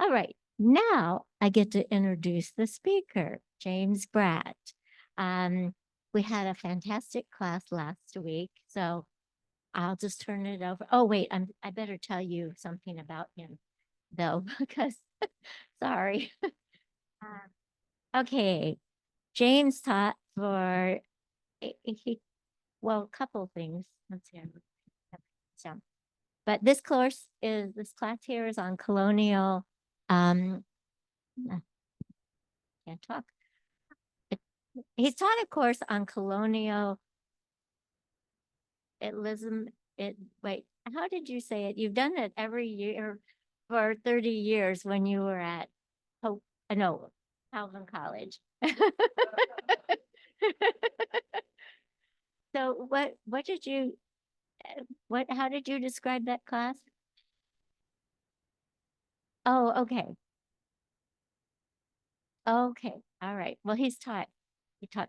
All right, now I get to introduce the speaker, James Bratt. We had a fantastic class last week, so I'll just turn it over. Oh, wait, I better tell you something about him, though, because, sorry. Okay, James taught for, well, a couple things. Let's see. So, but this class here is on colonial, can't talk. He's taught a course on colonialism. Wait, how did you say it? You've done it every year for 30 years when you were at Calvin College. So how did you describe that class? Oh, okay. Okay. All right. Well, he taught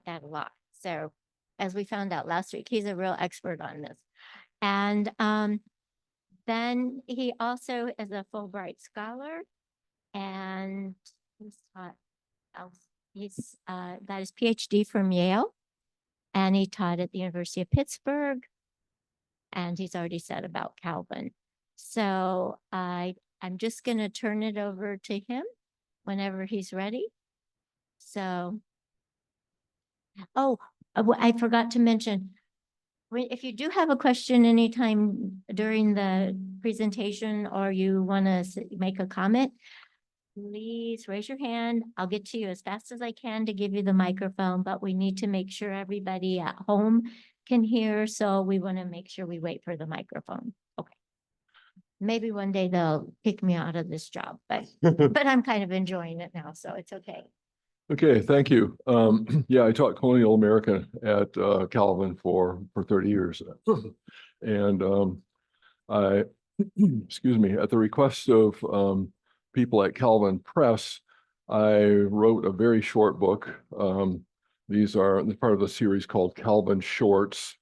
that a lot. So as we found out last week, he's a real expert on this. And then he also is a Fulbright scholar, and he's taught got his PhD from Yale, and he taught at the University of Pittsburgh, and he's already said about Calvin. So I'm just going to turn it over to him whenever he's ready. So, I forgot to mention, if you do have a question anytime during the presentation or you want to make a comment, please raise your hand. I'll get to you as fast as I can to give you the microphone, but we need to make sure everybody at home can hear. So we want to make sure we wait for the microphone. Okay. Maybe one day they'll kick me out of this job, but I'm kind of enjoying it now, so it's okay. Okay, thank you. Yeah, I taught colonial America at Calvin for 30 years. And I, excuse me, at the request of people at Calvin Press, I wrote a very short book. These are part of the series called Calvin Shorts.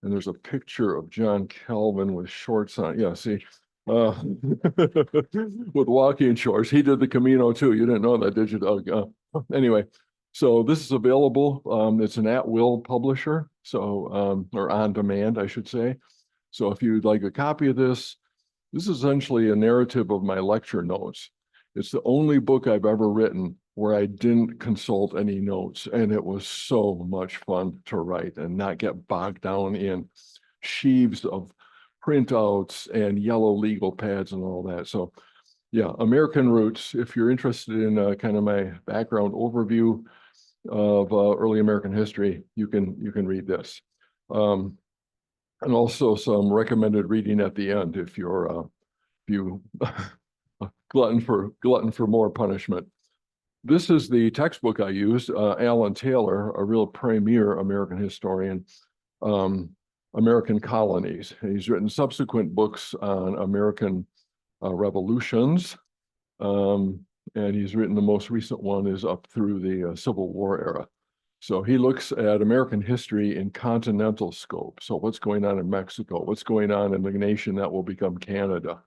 And there's a picture of John Calvin with shorts on. Yeah, see, with walking shorts. He did the Camino too. You didn't know that, did you, Doug? Anyway, so this is available. It's an at-will publisher, so or on demand, I should say. So if you'd like a copy of this is essentially a narrative of my lecture notes. It's the only book I've ever written where I didn't consult any notes, and it was so much fun to write and not get bogged down in sheaves of printouts and yellow legal pads and all that. So yeah, American Roots, if you're interested in kind of my background overview of early American history, you can read this. And also some recommended reading at the end if you're glutton for more punishment. This is the textbook I used, Alan Taylor, a real premier American historian, American Colonies. He's written subsequent books on American revolutions, and he's written the most recent one is up through the Civil War era. So he looks at American history in continental scope. So what's going on in Mexico? What's going on in the nation that will become Canada,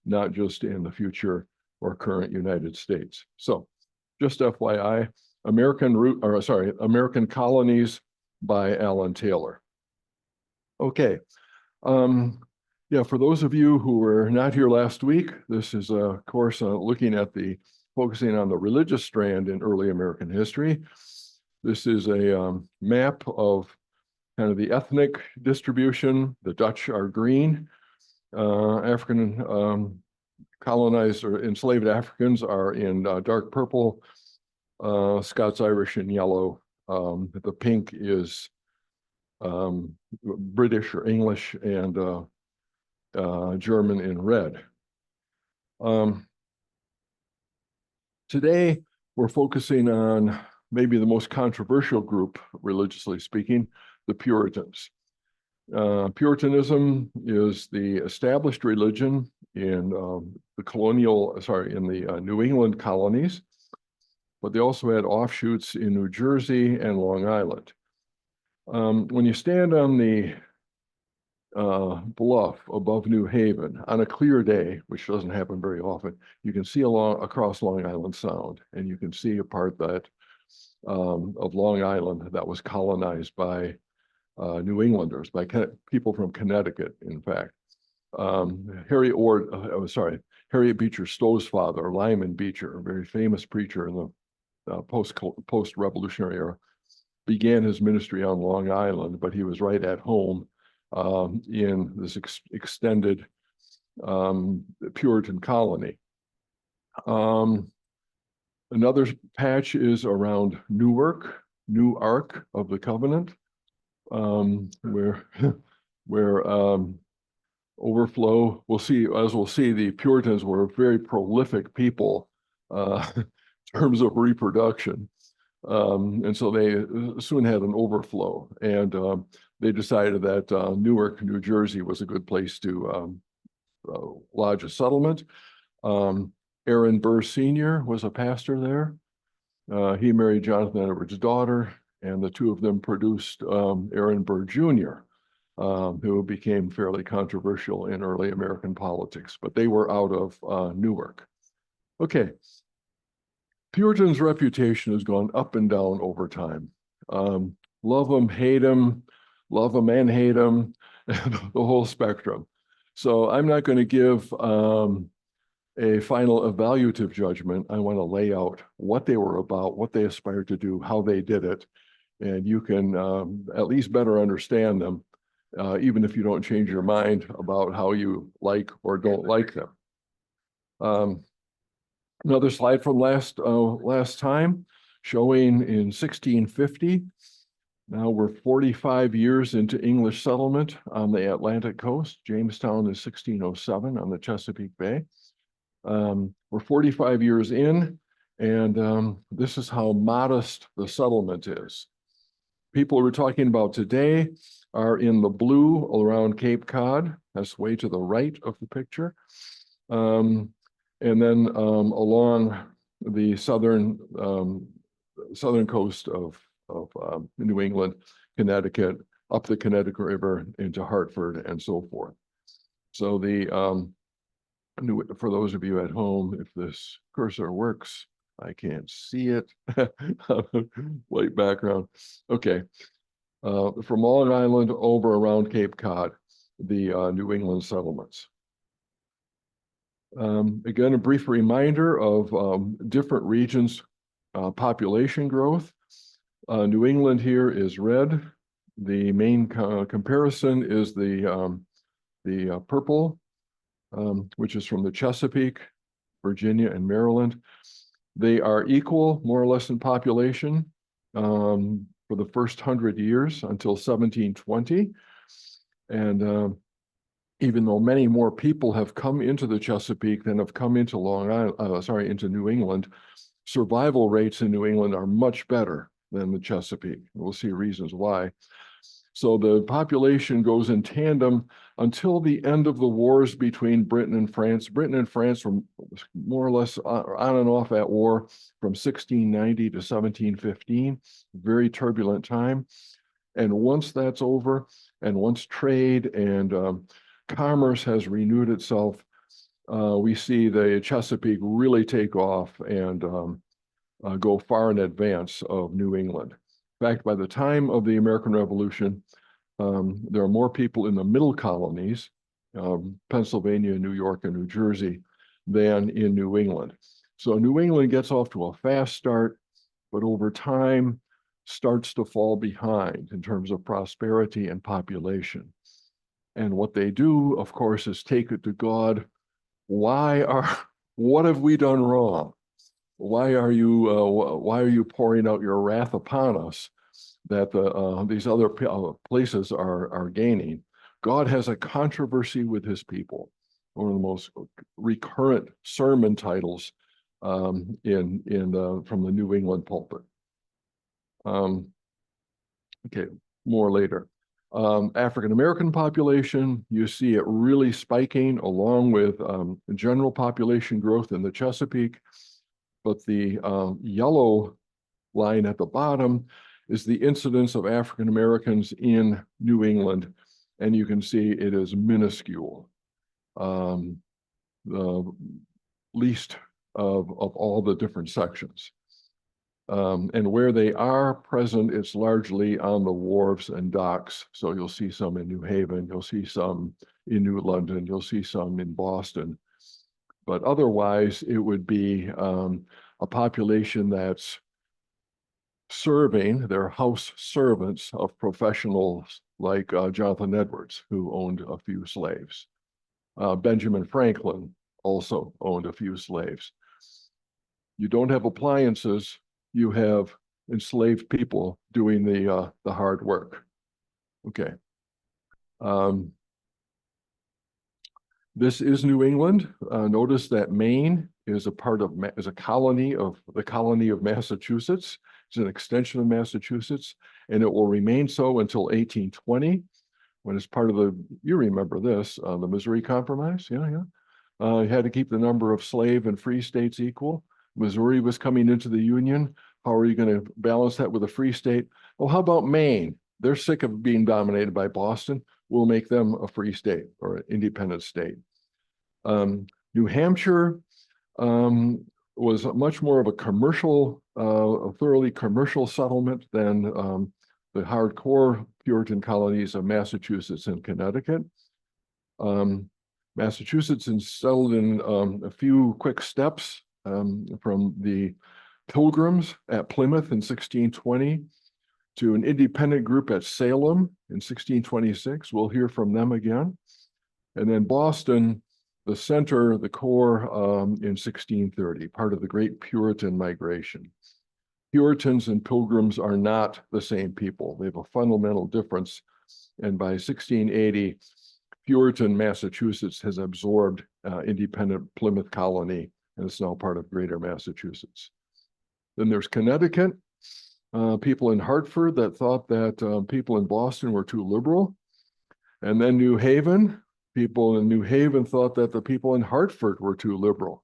not just in the future or current United States. So just FYI, American Colonies by Alan Taylor. Okay. Yeah, for those of you who were not here last week, this is a course focusing on the religious strand in early American history. This is a map of kind of the ethnic distribution. The Dutch are green. African colonized or enslaved Africans are in dark purple. Scots Irish in yellow. The pink is British or English, and German in red. Today, we're focusing on maybe the most controversial group, religiously speaking, the Puritans. Puritanism is the established religion in the New England colonies, but they also had offshoots in New Jersey and Long Island. When you stand on the bluff above New Haven on a clear day, which doesn't happen very often, you can see across Long Island Sound, and you can see a part that of Long Island that was colonized by New Englanders, by people from Connecticut, in fact. Harriet Beecher Stowe's father, Lyman Beecher, a very famous preacher in the post-revolutionary era, began his ministry on Long Island, but he was right at home in this extended Puritan colony. Another patch is around Newark of the Covenant, where overflow. We'll see, the Puritans were very prolific people in terms of reproduction. And so they soon had an overflow, and they decided that Newark, New Jersey was a good place to lodge a settlement. Aaron Burr Sr. was a pastor there. He married Jonathan Edwards' daughter, and the two of them produced Aaron Burr Jr., who became fairly controversial in early American politics, but they were out of Newark. Okay. Puritan's reputation has gone up and down over time. Love them, hate them, love them and hate them, the whole spectrum. So I'm not going to give a final evaluative judgment. I want to lay out what they were about, what they aspired to do, how they did it, and you can at least better understand them, even if you don't change your mind about how you like or don't like them. Another slide from last time, showing in 1650. Now we're 45 years into English settlement on the Atlantic coast. Jamestown is 1607 on the Chesapeake Bay. We're 45 years in, and this is how modest the settlement is. People we're talking about today are in the blue around Cape Cod. That's way to the right of the picture. And then along the southern coast of New England, Connecticut, up the Connecticut River into Hartford and so forth. So for those of you at home, if this cursor works, I can't see it. White background. Okay. From Long Island over around Cape Cod, the New England settlements. Again, a brief reminder of different regions' population growth. New England here is red. The main comparison is the purple, which is from the Chesapeake, Virginia, and Maryland. They are equal, more or less, in population for the first 100 years until 1720. And even though many more people have come into the Chesapeake than have come into into New England, survival rates in New England are much better than the Chesapeake. We'll see reasons why. So the population goes in tandem until the end of the wars between Britain and France. Britain and France were more or less on and off at war from 1690 to 1715, very turbulent time. And once that's over, and once trade and commerce has renewed itself, we see the Chesapeake really take off and go far in advance of New England. In fact, by the time of the American Revolution, there are more people in the Middle Colonies, Pennsylvania, New York, and New Jersey, than in New England. So New England gets off to a fast start, but over time starts to fall behind in terms of prosperity and population. And what they do, of course, is take it to God. What have we done wrong? Why are you pouring out your wrath upon us that these other places are gaining? God has a controversy with his people. One of the most recurrent sermon titles from the New England pulpit. Okay, more later. African-American population, you see it really spiking along with general population growth in the Chesapeake. But the yellow line at the bottom is the incidence of African-Americans in New England and you can see it is minuscule. The least of all the different sections. And where they are present, it's largely on the wharves and docks. So you'll see some in New Haven, you'll see some in New London, you'll see some in Boston. But otherwise, it would be a population that's serving, their house servants of professionals like Jonathan Edwards, who owned a few slaves. Benjamin Franklin also owned a few slaves. You don't have appliances, you have enslaved people doing the hard work. Okay. This is New England. Notice that Maine is a colony of Massachusetts. It's an extension of Massachusetts, and it will remain so until 1820, when it's part of you remember this, the Missouri Compromise. You had to keep the number of slave and free states equal. Missouri was coming into the Union. How are you going to balance that with a free state? Well, how about Maine? They're sick of being dominated by Boston. We'll make them a free state or an independent state. New Hampshire was much more of a thoroughly commercial settlement than the hardcore Puritan colonies of Massachusetts and Connecticut. Massachusetts is settled in a few quick steps from the Pilgrims at Plymouth in 1620 to an independent group at Salem in 1626. We'll hear from them again. And then Boston, the center, the core in 1630, part of the great Puritan migration. Puritans and Pilgrims are not the same people. They have a fundamental difference. And by 1680, Puritan Massachusetts has absorbed independent Plymouth colony, and it's now part of greater Massachusetts. Then there's Connecticut, people in Hartford that thought that people in Boston were too liberal. And then New Haven, people in New Haven thought that the people in Hartford were too liberal.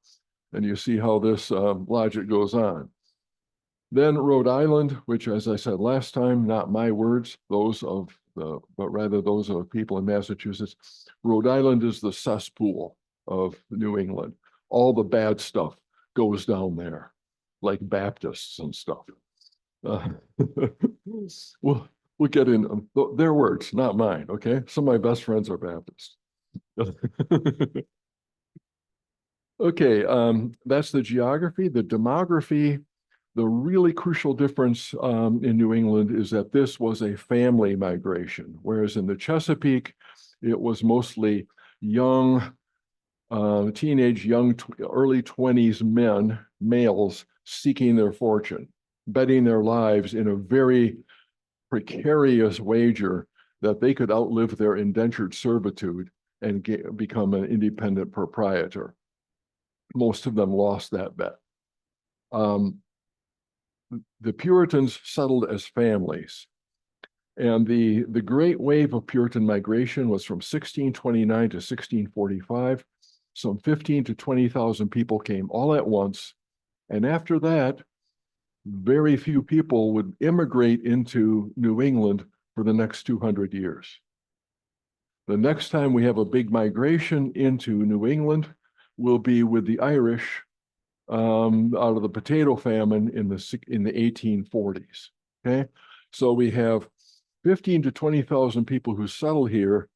And you see how this logic goes on. Then Rhode Island, which, as I said last time, not my words, but rather those of people in Massachusetts. Rhode Island is the cesspool of New England. All the bad stuff goes down there, like Baptists and stuff. We'll get in their words, not mine, okay? Some of my best friends are Baptists. Okay, that's the geography. The demography, the really crucial difference in New England is that this was a family migration, whereas in the Chesapeake, it was mostly young, teenage, early 20s males seeking their fortune, betting their lives in a very precarious wager that they could outlive their indentured servitude and become an independent proprietor. Most of them lost that bet. The Puritans settled as families. And the great wave of Puritan migration was from 1629 to 1645. Some 15 to 20,000 people came all at once. And after that, very few people would immigrate into New England for the next 200 years. The next time we have a big migration into New England will be with the Irish out of the potato famine in the 1840s. Okay, so we have 15 to 20,000 people who settle here,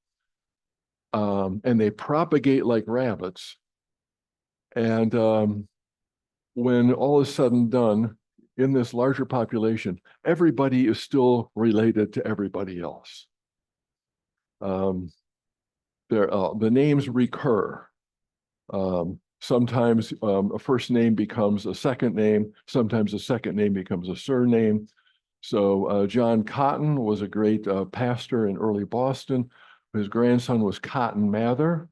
and they propagate like rabbits. And when all is said and done, in this larger population, everybody is still related to everybody else. The names recur. Sometimes a first name becomes a second name. Sometimes a second name becomes a surname. So John Cotton was a great pastor in early Boston. His grandson was Cotton Mather.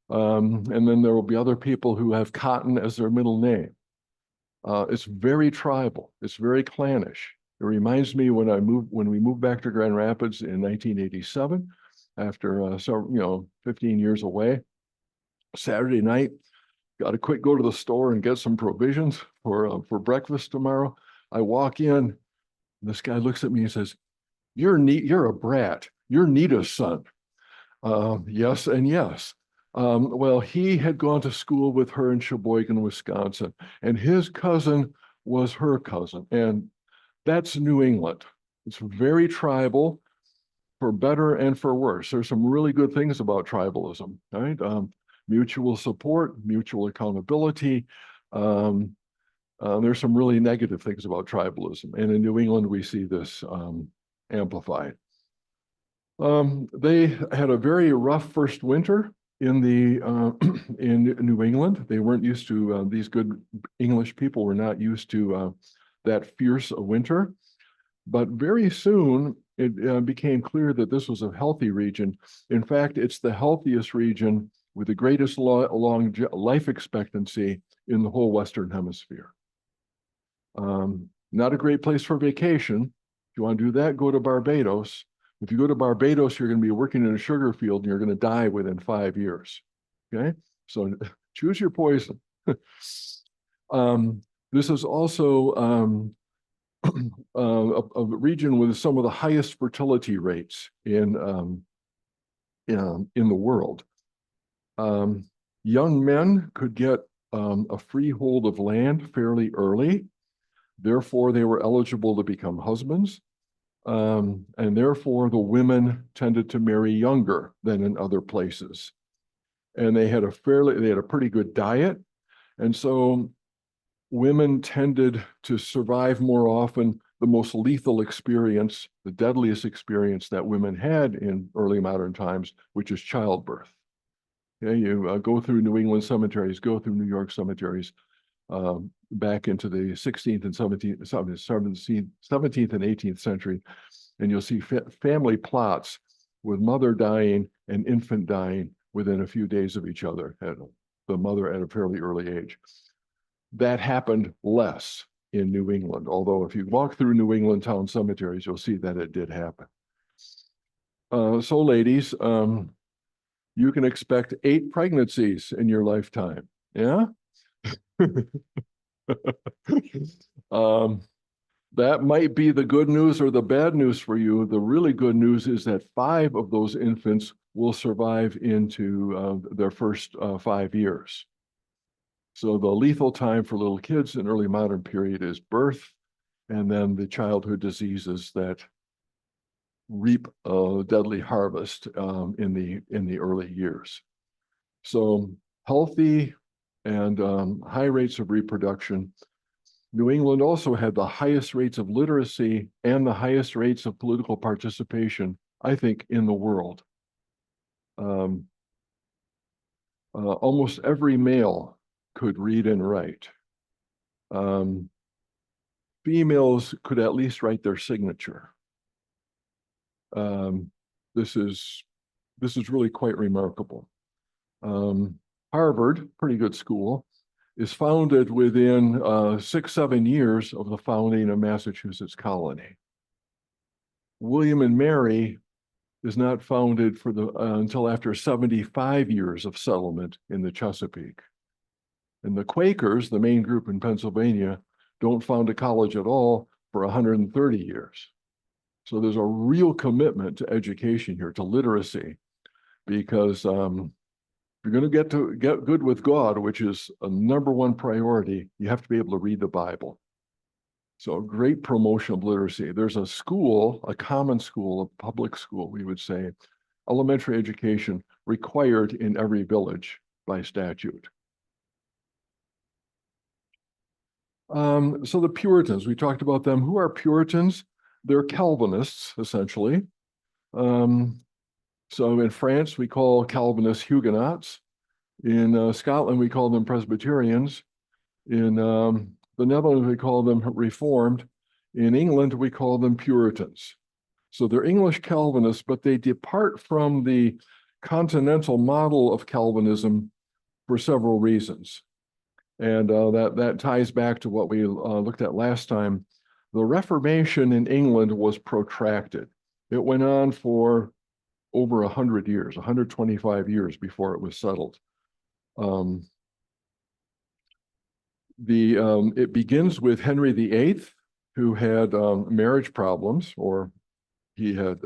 And then there will be other people who have Cotton as their middle name. It's very tribal. It's very clannish. It reminds me when we moved back to Grand Rapids in 1987, after 15 years away. Saturday night, got to quick go to the store and get some provisions for breakfast tomorrow. I walk in, this guy looks at me and says, "You're a Bratt. You're Nita's son." Yes and yes. Well, he had gone to school with her in Sheboygan, Wisconsin, and his cousin was her cousin, and that's New England. It's very tribal, for better and for worse. There's some really good things about tribalism, right? Mutual support, mutual accountability. Um, there's some really negative things about tribalism, and in New England we see this amplified. They had a very rough first winter in the in New England. They weren't used to these good English people were not used to that fierce a winter. But very soon it became clear that this was a healthy region. In fact, it's the healthiest region with the greatest long life expectancy in the whole Western Hemisphere. Not a great place for vacation. If you want to do that, go to Barbados. If you go to Barbados, you're going to be working in a sugar field and you're going to die within 5 years. Okay, so choose your poison. This is also a region with some of the highest fertility rates in the world. Young men could get a freehold of land fairly early. Therefore, they were eligible to become husbands. And therefore, the women tended to marry younger than in other places. And they had a pretty good diet. And so women tended to survive more often the most lethal experience, the deadliest experience that women had in early modern times, which is childbirth. Okay, you go through New England cemeteries, go through New York cemeteries, back into the 16th and 17th and 18th century, and you'll see family plots with mother dying and infant dying within a few days of each other, the mother at a fairly early age. That happened less in New England, although if you walk through New England town cemeteries, you'll see that it did happen. So ladies, you can expect 8 pregnancies in your lifetime. Yeah? That might be the good news or the bad news for you. The really good news is that 5 of those infants will survive into their first 5 years. So the lethal time for little kids in early modern period is birth, and then the childhood diseases that reap a deadly harvest in the early years. So healthy and high rates of reproduction. New England also had the highest rates of literacy and the highest rates of political participation, I think, in the world. Almost every male could read and write. Females could at least write their signature. This is really quite remarkable. Harvard, pretty good school, is founded within 6-7 years of the founding of Massachusetts colony. William and Mary is not founded for until after 75 years of settlement in the Chesapeake. And the Quakers, the main group in Pennsylvania, don't found a college at all for 130 years. So there's a real commitment to education here, to literacy, because if you're going to get good with God, which is a #1 priority, you have to be able to read the Bible. So a great promotion of literacy. There's a school, a common school, a public school, we would say, elementary education required in every village by statute. So the Puritans, we talked about them. Who are Puritans? They're Calvinists, essentially. So in France, we call Calvinists Huguenots. In Scotland, we call them Presbyterians. In the Netherlands, we call them Reformed. In England, we call them Puritans. So they're English Calvinists, but they depart from the continental model of Calvinism for several reasons. And that ties back to what we looked at last time. The Reformation in England was protracted. It went on for over 100 years, 125 years before it was settled. It begins with Henry VIII, who had marriage problems, or he had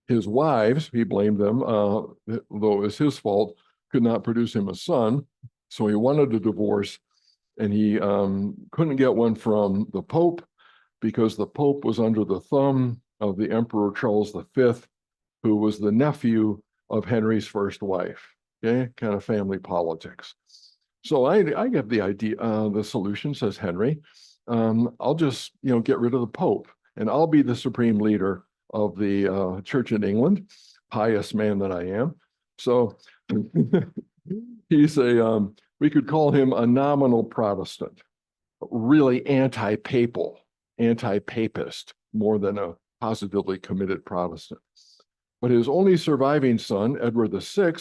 His wives, he blamed them, though it was his fault, could not produce him a son. So he wanted a divorce, and he couldn't get one from the Pope because the Pope was under the thumb of the Emperor Charles V, who was the nephew of Henry's first wife. Okay, kind of family politics. So I get the idea, the solution, says Henry. I'll just, get rid of the Pope, and I'll be the supreme leader of the Church in England, pious man that I am. So he's we could call him a nominal Protestant, really anti-papal, anti-papist, more than a positively committed Protestant. But his only surviving son, Edward VI,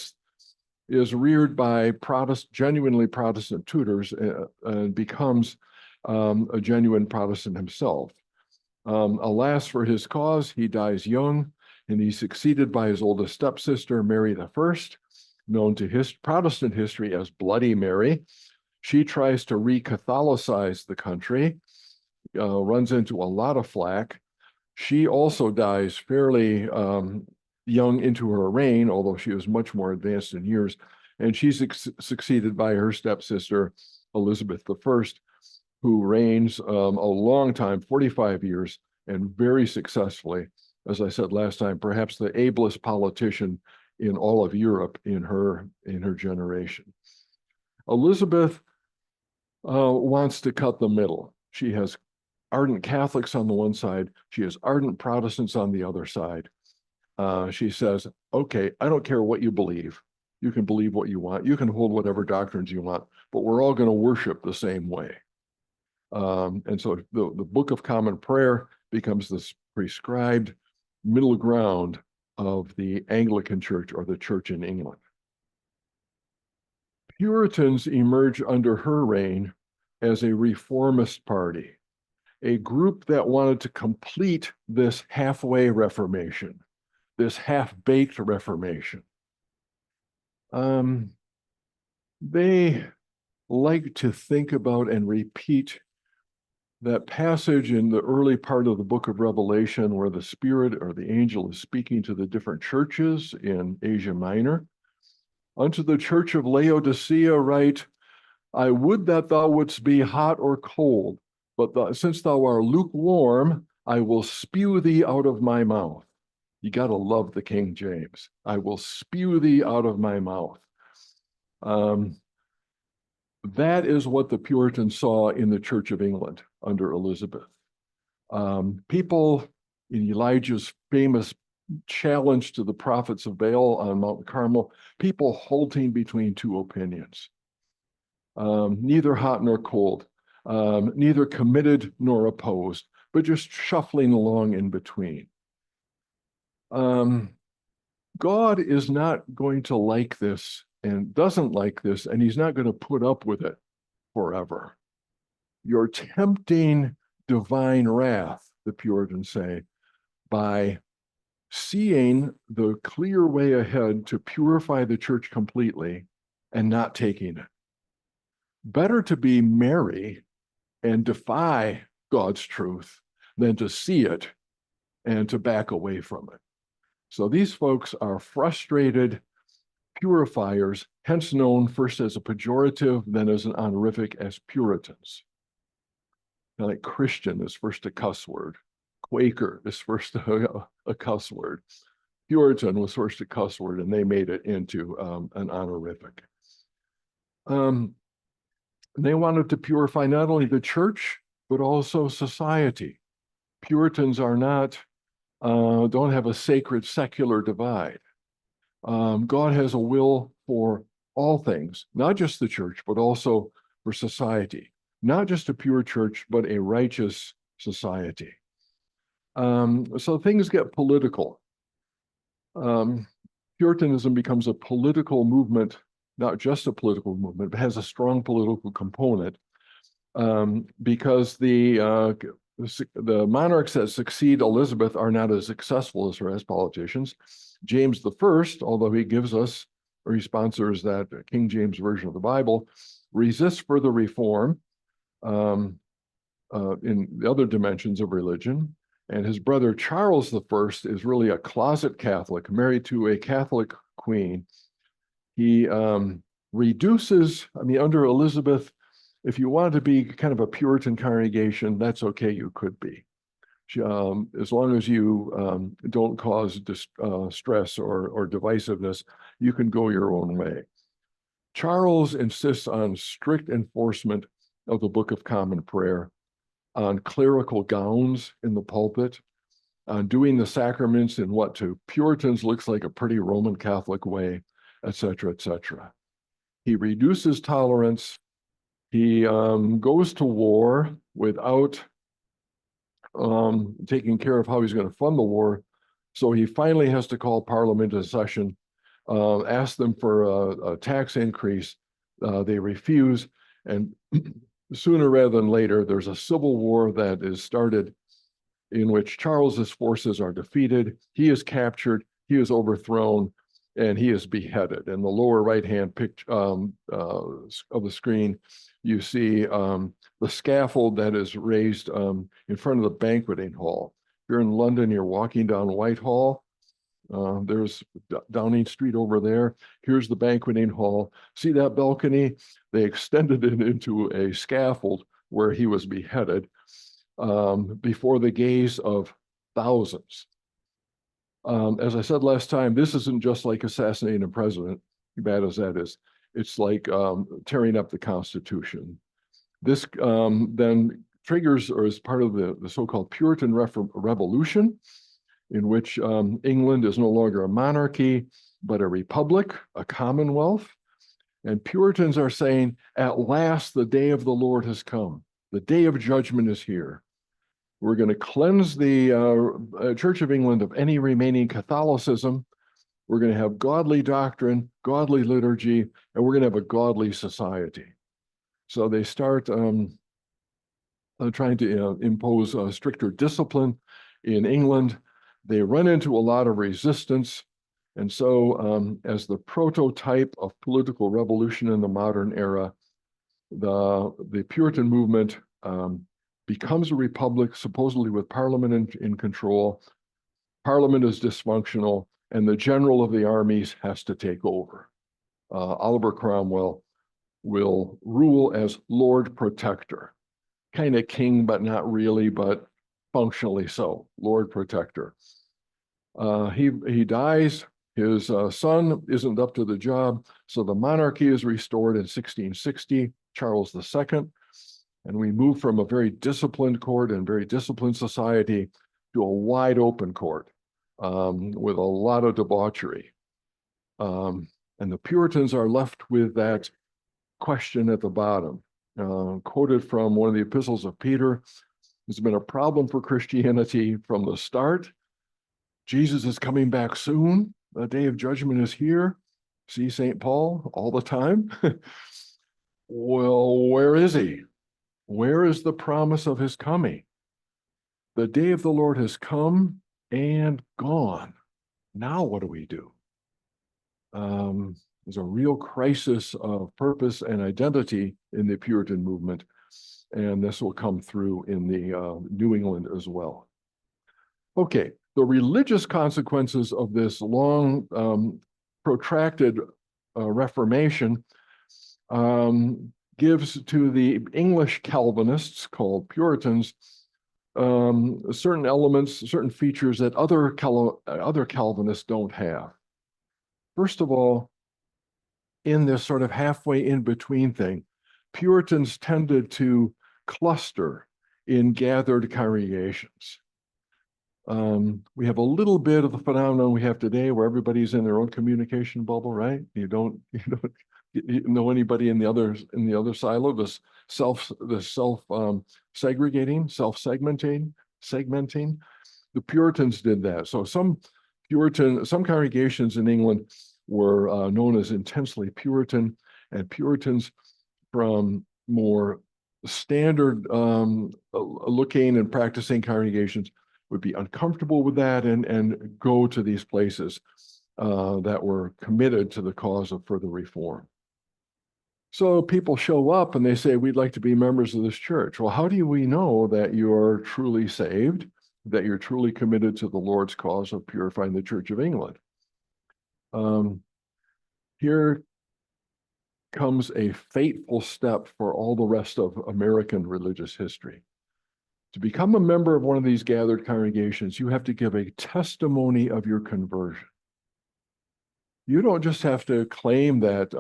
is reared by genuinely Protestant tutors and becomes a genuine Protestant himself. Alas for his cause, he dies young, and he's succeeded by his oldest stepsister, Mary I, known to Protestant history as Bloody Mary. She tries to re-Catholicize the country, runs into a lot of flack. She also dies fairly young into her reign, although she was much more advanced in years, and she's succeeded by her stepsister, Elizabeth I, who reigns a long time, 45 years, and very successfully. As I said last time, perhaps the ablest politician in all of Europe in her generation. Elizabeth wants to cut the middle. She has ardent Catholics on the one side. She has ardent Protestants on the other side. She says, okay, I don't care what you believe. You can believe what you want. You can hold whatever doctrines you want, but we're all going to worship the same way. And so the Book of Common Prayer becomes this prescribed middle ground of the Anglican Church, or the Church in England. Puritans emerge under her reign as a reformist party, a group that wanted to complete this halfway Reformation, this half-baked Reformation. They like to think about and repeat that passage in the early part of the book of Revelation where the Spirit or the angel is speaking to the different churches in Asia Minor. Unto the church of Laodicea write, I would that thou wouldst be hot or cold, but since thou art lukewarm, I will spew thee out of my mouth. You got to love the King James. I will spew thee out of my mouth. That is what the Puritans saw in the Church of England under Elizabeth. People in Elijah's famous challenge to the prophets of Baal on Mount Carmel, people halting between two opinions, neither hot nor cold, neither committed nor opposed, but just shuffling along in between. God is not going to like this and doesn't like this, and he's not going to put up with it forever. You're tempting divine wrath, the Puritans say, by seeing the clear way ahead to purify the church completely and not taking it. Better to be merry and defy God's truth than to see it and to back away from it. So these folks are frustrated purifiers, hence known first as a pejorative, then as an honorific as Puritans. Now, like Christian is first a cuss word. Quaker is first a cuss word. Puritan was first a cuss word, and they made it into an honorific. They wanted to purify not only the church, but also society. Puritans are not, don't have a sacred secular divide. God has a will for all things, not just the church, but also for society. Not just a pure church, but a righteous society. So things get political. Puritanism becomes a political movement, not just a political movement, but has a strong political component because the monarchs that succeed Elizabeth are not as successful as her as politicians. James I, although he gives us, or he sponsors that King James version of the Bible, resists further reform in the other dimensions of religion. And his brother Charles I is really a closet Catholic, married to a Catholic queen. He reduces, I mean, under Elizabeth, if you wanted to be kind of a Puritan congregation, that's okay, you could be. As long as you don't cause stress or divisiveness, you can go your own way. Charles insists on strict enforcement of the Book of Common Prayer, on clerical gowns in the pulpit, on doing the sacraments in what to Puritans looks like a pretty Roman Catholic way, et cetera, et cetera. He reduces tolerance. He goes to war without taking care of how he's going to fund the war. So he finally has to call Parliament into session, ask them for a tax increase. They refuse. And sooner rather than later, there's a civil war that is started in which Charles's forces are defeated. He is captured, he is overthrown, and he is beheaded. In the lower right-hand picture of the screen, you see the scaffold that is raised in front of the banqueting hall. If you're in London, you're walking down Whitehall. There's Downing Street over there. Here's the banqueting hall. See that balcony? They extended it into a scaffold where he was beheaded before the gaze of thousands. As I said last time, this isn't just like assassinating a president, bad as that is. It's like tearing up the Constitution. This then triggers or is part of the so-called Puritan Revolution, in which England is no longer a monarchy, but a republic, a commonwealth. And Puritans are saying, at last, the day of the Lord has come. The day of judgment is here. We're going to cleanse the Church of England of any remaining Catholicism. We're going to have godly doctrine, godly liturgy, and we're going to have a godly society. So they start trying to impose stricter discipline in England. They run into a lot of resistance. And so as the prototype of political revolution in the modern era, the Puritan movement becomes a republic, supposedly with Parliament in control. Parliament is dysfunctional, and the general of the armies has to take over. Oliver Cromwell will rule as Lord Protector, kind of king, but not really, but functionally so, Lord Protector. He dies. His son isn't up to the job, so the monarchy is restored in 1660, Charles II, and we move from a very disciplined court and very disciplined society to a wide open court with a lot of debauchery. And the Puritans are left with that question at the bottom, quoted from one of the epistles of Peter. It's been a problem for Christianity from the start. Jesus is coming back soon. The day of judgment is here. See St. Paul all the time. Well, where is he? Where is the promise of his coming? The day of the Lord has come and gone. Now what do we do? There's a real crisis of purpose and identity in the Puritan movement, and this will come through in the New England as well. Okay, the religious consequences of this long, protracted Reformation gives to the English Calvinists, called Puritans, certain elements, certain features that other Calvinists don't have. First of all, in this sort of halfway in between thing, Puritans tended to cluster in gathered congregations. We have a little bit of the phenomenon we have today where everybody's in their own communication bubble, right? You don't know anybody in the other silo, this segregating, segmenting. The Puritans did that. So some congregations in England were known as intensely Puritan, and Puritans from more standard looking and practicing congregations would be uncomfortable with that and go to these places that were committed to the cause of further reform. So people show up and they say, we'd like to be members of this church. Well, how do we know that you're truly saved? that you're truly committed to the Lord's cause of purifying the Church of England. Here comes a fateful step for all the rest of American religious history. To become a member of one of these gathered congregations, you have to give a testimony of your conversion. You don't just have to claim that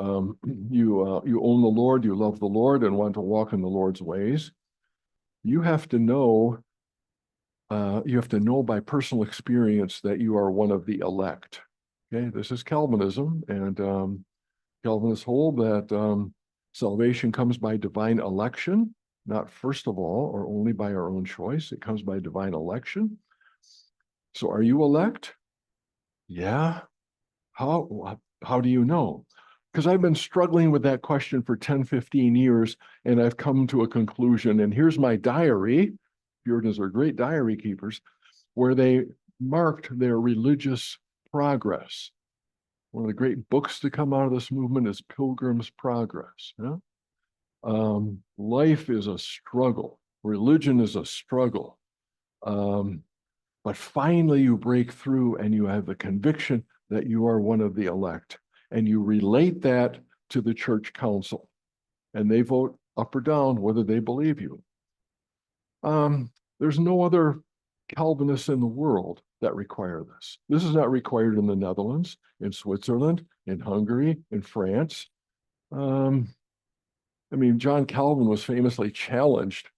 you own the Lord, you love the Lord, and want to walk in the Lord's ways. You have to know by personal experience that you are one of the elect. Okay, this is Calvinism, and Calvinists hold that salvation comes by divine election, not first of all or only by our own choice. It comes by divine election. So are you elect? Yeah. How do you know? Because I've been struggling with that question for 10, 15 years, and I've come to a conclusion. And here's my diary. Puritans are great diary keepers, where they marked their religious progress. One of the great books to come out of this movement is Pilgrim's Progress. Yeah? Life is a struggle. Religion is a struggle. But finally you break through and you have the conviction that you are one of the elect. And you relate that to the church council. And they vote up or down whether they believe you. There's no other Calvinists in the world that require this. This is not required in the Netherlands, in Switzerland, in Hungary, in France. John Calvin was famously challenged,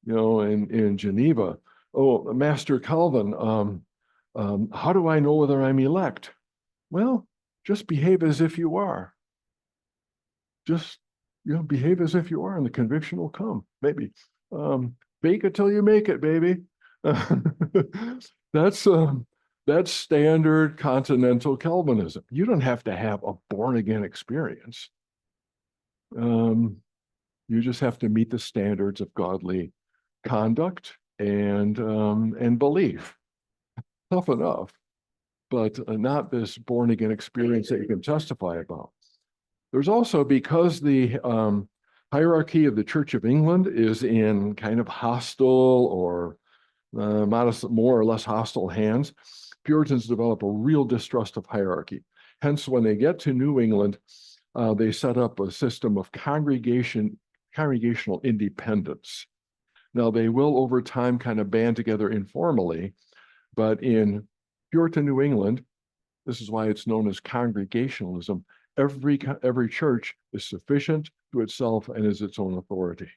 in Geneva. Oh, Master Calvin, how do I know whether I'm elect? Well, just behave as if you are. Just, behave as if you are, and the conviction will come. Maybe. Bake it till you make it, baby. That's standard continental Calvinism. You don't have to have a born-again experience. You just have to meet the standards of godly conduct and belief. Tough enough, but not this born-again experience that you can testify about. There's also, because the hierarchy of the Church of England is in kind of hostile or more or less hostile hands, Puritans develop a real distrust of hierarchy. Hence, when they get to New England, they set up a system of congregational independence. Now, they will over time kind of band together informally, but in Puritan New England, this is why it's known as Congregationalism. Every church is sufficient to itself and is its own authority.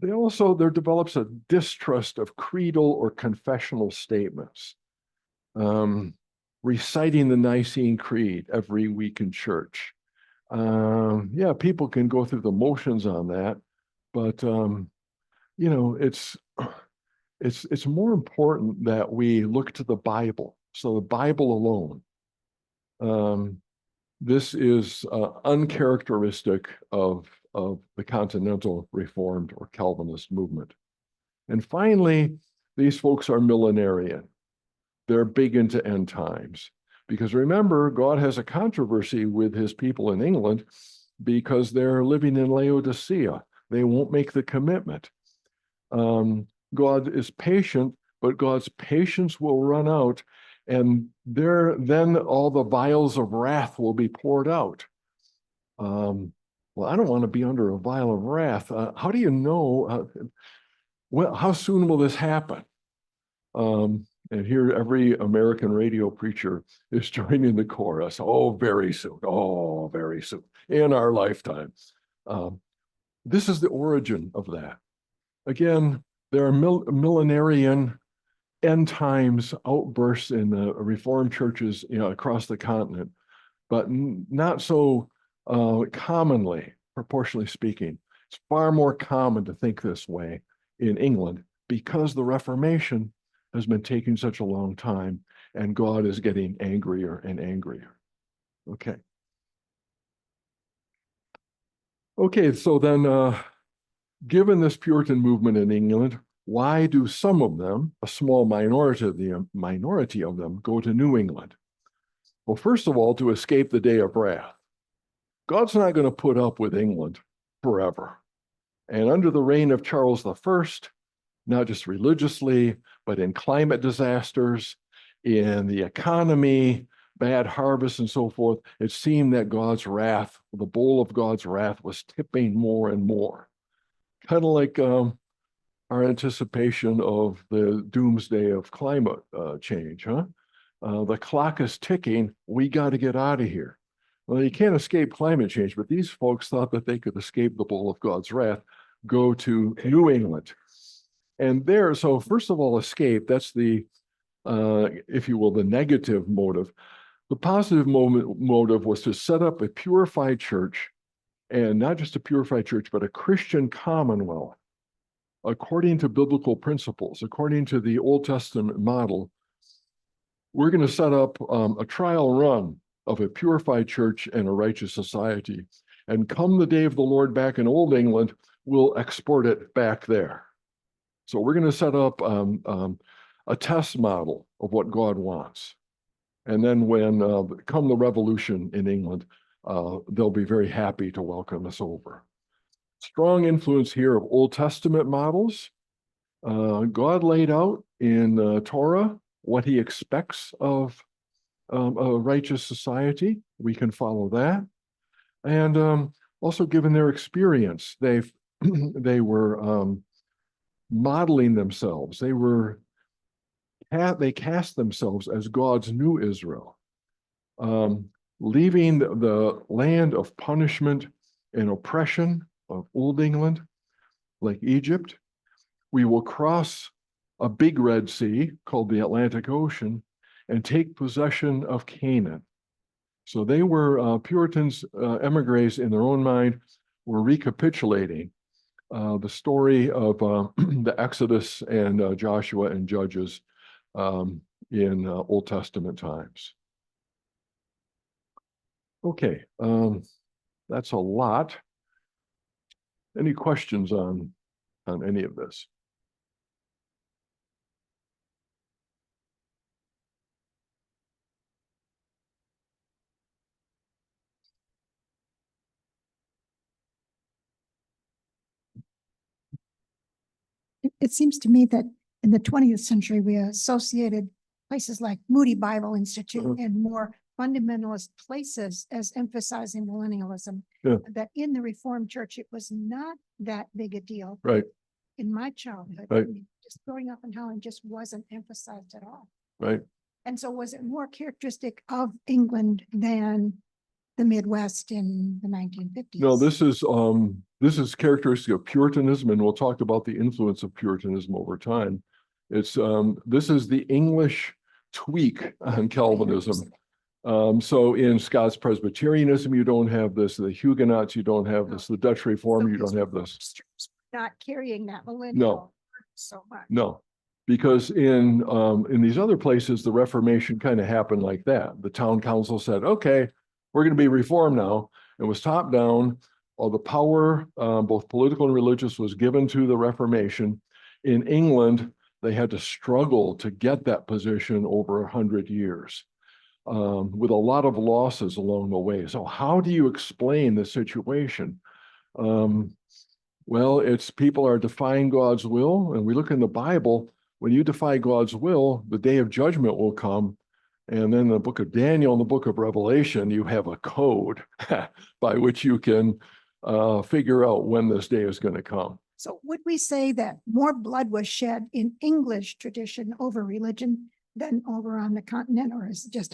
There develops a distrust of creedal or confessional statements. Reciting the Nicene Creed every week in church. People can go through the motions on that, but it's more important that we look to the Bible. So the Bible alone. This is uncharacteristic of the continental Reformed or Calvinist movement. And finally, these folks are millenarian. They're big into end times. Because remember, God has a controversy with his people in England because they're living in Laodicea. They won't make the commitment. God is patient, but God's patience will run out, and then all the vials of wrath will be poured out. Well, I don't want to be under a vial of wrath. How do you know? How soon will this happen? And here every American radio preacher is joining the chorus. Oh, very soon. Oh, very soon. In our lifetime. This is the origin of that. Again, there are millenarian end times outbursts in the Reformed churches across the continent, but not so commonly, proportionally speaking. It's far more common to think this way in England because the Reformation has been taking such a long time and God is getting angrier and angrier. Okay, so then given this Puritan movement in England, why do some of them, a small minority of them, go to New England? Well, first of all, to escape the day of wrath. God's not going to put up with England forever. And under the reign of Charles I, not just religiously, but in climate disasters, in the economy, bad harvests and so forth. It seemed that God's wrath, the bowl of God's wrath, was tipping more and more. Kind of like our anticipation of the doomsday of climate change, huh? The clock is ticking. We got to get out of here. Well, you can't escape climate change, but these folks thought that they could escape the bowl of God's wrath, go to New England. And there, so first of all, escape, that's the, if you will, the negative motive. The positive motive was to set up a purified church, and not just a purified church, but a Christian commonwealth, according to biblical principles, according to the Old Testament model. We're going to set up a trial run of a purified church and a righteous society. And come the day of the Lord back in Old England, we'll export it back there. So we're going to set up a test model of what God wants. And then when come the revolution in England, they'll be very happy to welcome us over. Strong influence here of Old Testament models. God laid out in Torah what he expects of a righteous society. We can follow that. And also given their experience, they were modeling themselves. They cast themselves as God's new Israel, leaving the land of punishment and oppression of Old England, like Egypt. We will cross a big Red Sea called the Atlantic Ocean and take possession of Canaan. So they were Puritans, emigres in their own mind, were recapitulating the story of the Exodus and Joshua and Judges in Old Testament times. Okay, that's a lot. Any questions on any of this? It seems to me that in the 20th century, we associated places like Moody Bible Institute and more fundamentalist places as emphasizing millennialism. Yeah. That in the Reformed Church, it was not that big a deal. Right. In my childhood, Right. just growing up in Holland just wasn't emphasized at all. Right. And so was it more characteristic of England than the Midwest in the 1950s? No, this is characteristic of Puritanism, and we'll talk about the influence of Puritanism over time. It's this is the English tweak on Calvinism. So in Scots Presbyterianism, you don't have this. The Huguenots, you don't have this. The Dutch Reform, you don't have this. Not carrying that millennial so much. No, because in these other places, the Reformation kind of happened like that. The town council said, okay, we're going to be reformed now. It was top down. All the power, both political and religious, was given to the Reformation. In England, they had to struggle to get that position over 100 years with a lot of losses along the way. So how do you explain the situation? Well, it's people are defying God's will, and we look in the Bible, when you defy God's will, the day of judgment will come. And then the book of Daniel and the book of Revelation, you have a code by which you can figure out when this day is going to come. So would we say that more blood was shed in English tradition over religion than over on the continent, or is it just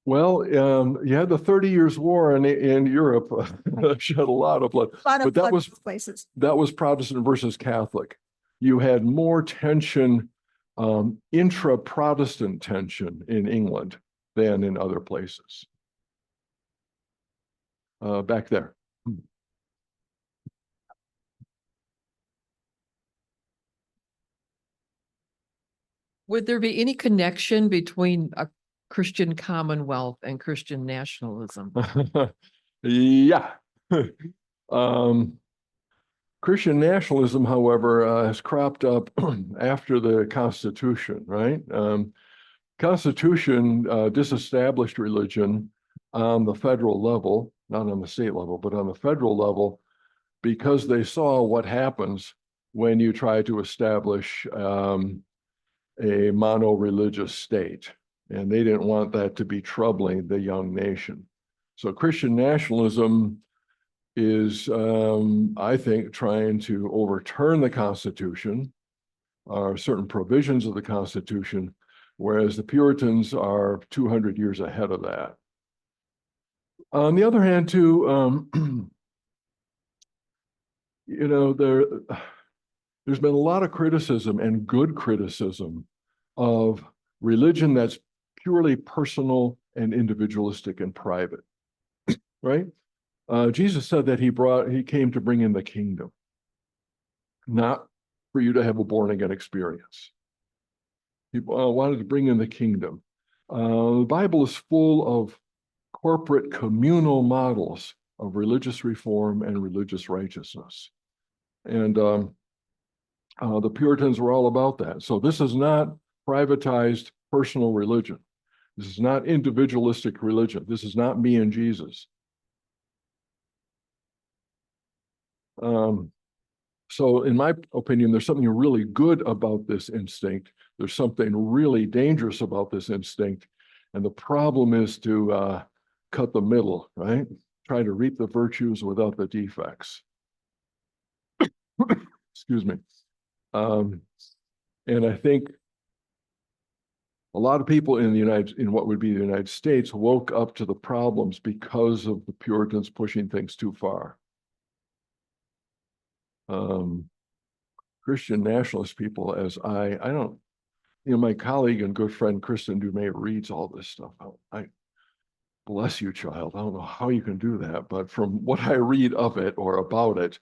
well, you had the 30 Years' War in Europe, shed a lot of blood. But that was places. That was Protestant versus Catholic. You had more tension, intra-Protestant tension in England than in other places. Back there. Would there be any connection between a Christian commonwealth and Christian nationalism? Yeah. Christian nationalism, however, has cropped up after the Constitution, right? Constitution disestablished religion on the federal level, not on the state level, but on the federal level, because they saw what happens when you try to establish a mono-religious state. And they didn't want that to be troubling the young nation. So Christian nationalism is, I think, trying to overturn the Constitution or certain provisions of the Constitution, whereas the Puritans are 200 years ahead of that. On the other hand, too, you know, there's been a lot of criticism and good criticism of religion that's purely personal and individualistic and private, right? Jesus said that he came to bring in the kingdom, not for you to have a born again experience. He wanted to bring in the kingdom. The Bible is full of corporate communal models of religious reform and religious righteousness. And the Puritans were all about that. So this is not privatized personal religion. This is not individualistic religion. This is not me and Jesus. So in my opinion, there's something really good about this instinct. There's something really dangerous about this instinct. And the problem is to cut the middle, right? Try to reap the virtues without the defects. Excuse me. And I think a lot of people in what would be the United States woke up to the problems because of the Puritans pushing things too far. Christian nationalist people, as I don't, you know, my colleague and good friend Kristen Dumais reads all this stuff. I bless you, child. I don't know how you can do that, but from what I read of it or about it,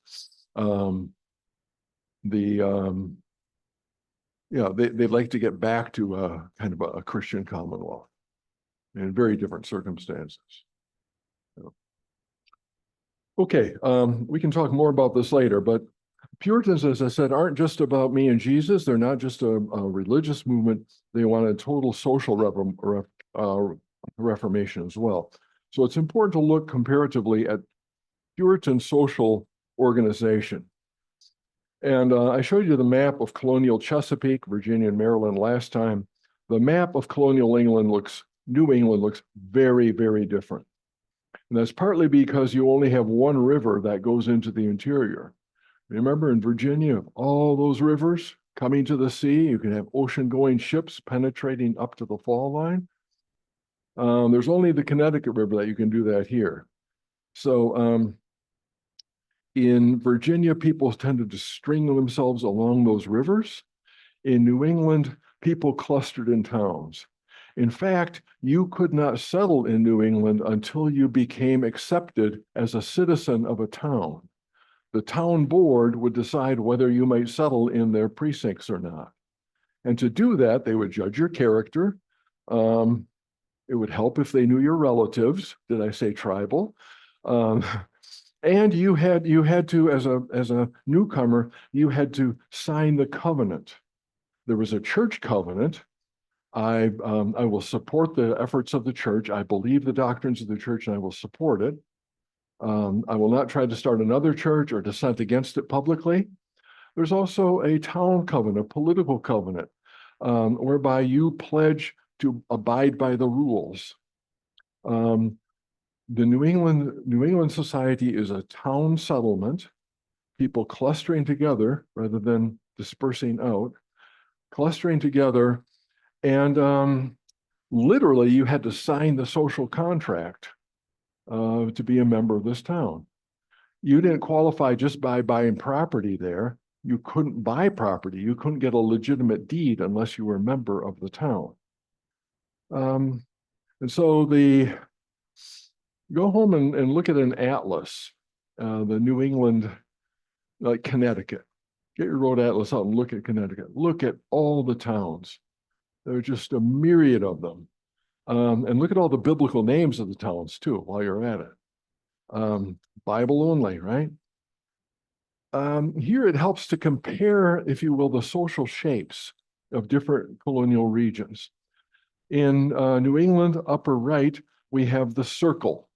yeah, they'd like to get back to kind of a Christian commonwealth in very different circumstances. Okay, we can talk more about this later, but Puritans, as I said, aren't just about me and Jesus. They're not just a religious movement. They want a total social reformation as well. So it's important to look comparatively at Puritan social organization. And I showed you the map of colonial Chesapeake, Virginia, and Maryland last time. The map of colonial New England looks very, very different. And that's partly because you only have one river that goes into the interior. Remember in Virginia, all those rivers coming to the sea, you can have ocean-going ships penetrating up to the fall line. There's only the Connecticut River that you can do that here. So in Virginia, people tended to string themselves along those rivers. In New England, people clustered in towns. In fact, you could not settle in New England until you became accepted as a citizen of a town. The town board would decide whether you might settle in their precincts or not. And to do that, they would judge your character. It would help if they knew your relatives. Did I say tribal? And you had to, as a newcomer, you had to sign the covenant. There was a church covenant. I will support the efforts of the church. I believe the doctrines of the church, and I will support it. I will not try to start another church or dissent against it publicly. There's also a town covenant, a political covenant, whereby you pledge to abide by the rules. The New England society is a town settlement, people clustering together rather than dispersing out, clustering together, and literally you had to sign the social contract to be a member of this town. You didn't qualify just by buying property there. You couldn't buy property. You couldn't get a legitimate deed unless you were a member of the town. And so go home and look at an atlas, the New England, like Connecticut. Get your road atlas out and look at Connecticut. Look at all the towns. There are just a myriad of them. And look at all the biblical names of the towns too, while you're at it. Bible only, right? Here it helps to compare, if you will, the social shapes of different colonial regions. In New England, upper right, we have the circle.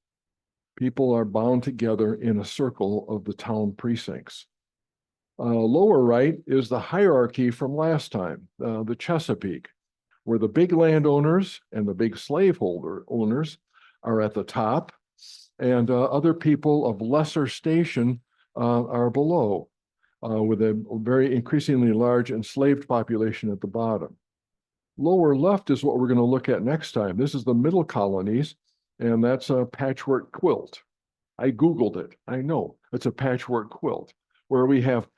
People are bound together in a circle of the town precincts. Lower right is the hierarchy from last time, the Chesapeake, where the big landowners and the big slaveholder owners are at the top, and other people of lesser station are below, with a very increasingly large enslaved population at the bottom. Lower left is what we're going to look at next time. This is the Middle Colonies, and that's a patchwork quilt. I Googled it. I know it's a patchwork quilt where we have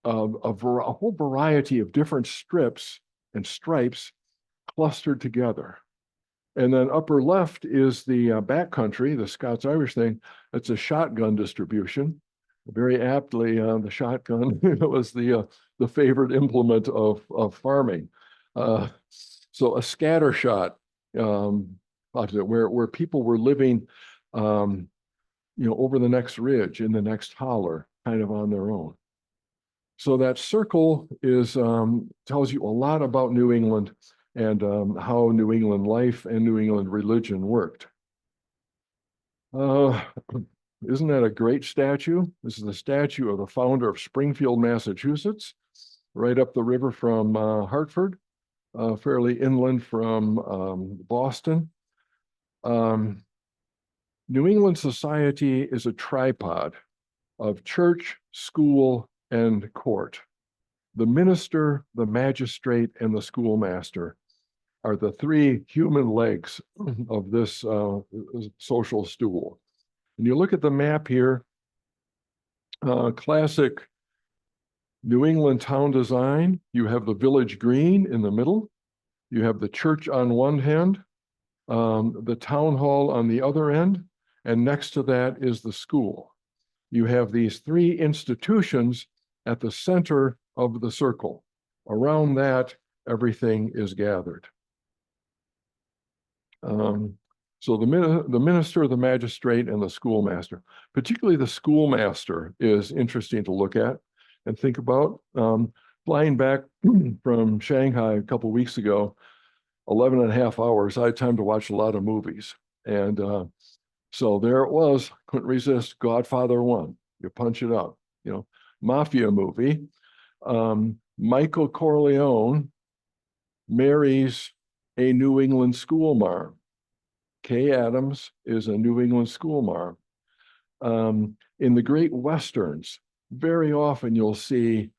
a whole variety of different strips and stripes clustered together. And then upper left is the backcountry, the Scots-Irish thing. It's a shotgun distribution. Very aptly, the shotgun was the favorite implement of farming. So a scatter shot, where people were living, over the next ridge, in the next holler, kind of on their own. So that circle is tells you a lot about New England and how New England life and New England religion worked. Isn't that a great statue? This is the statue of the founder of Springfield, Massachusetts, right up the river from Hartford, fairly inland from Boston. New England society is a tripod of church, school, and court. The minister, the magistrate, and the schoolmaster are the three human legs of this social stool. And you look at the map here, classic New England town design. You have the village green in the middle. You have the church on one hand, the town hall on the other end, and next to that is the school. You have these three institutions at the center of the circle. Around that, everything is gathered. So the minister, the magistrate, and the schoolmaster. Particularly the schoolmaster is interesting to look at and think about. Flying back from Shanghai a couple of weeks ago, 11 and a half hours, I had time to watch a lot of movies. And so there it was, couldn't resist, Godfather 1. You punch it up, mafia movie. Michael Corleone marries a New England schoolmarm. Kay Adams is a New England schoolmarm. In the great Westerns, very often you'll see,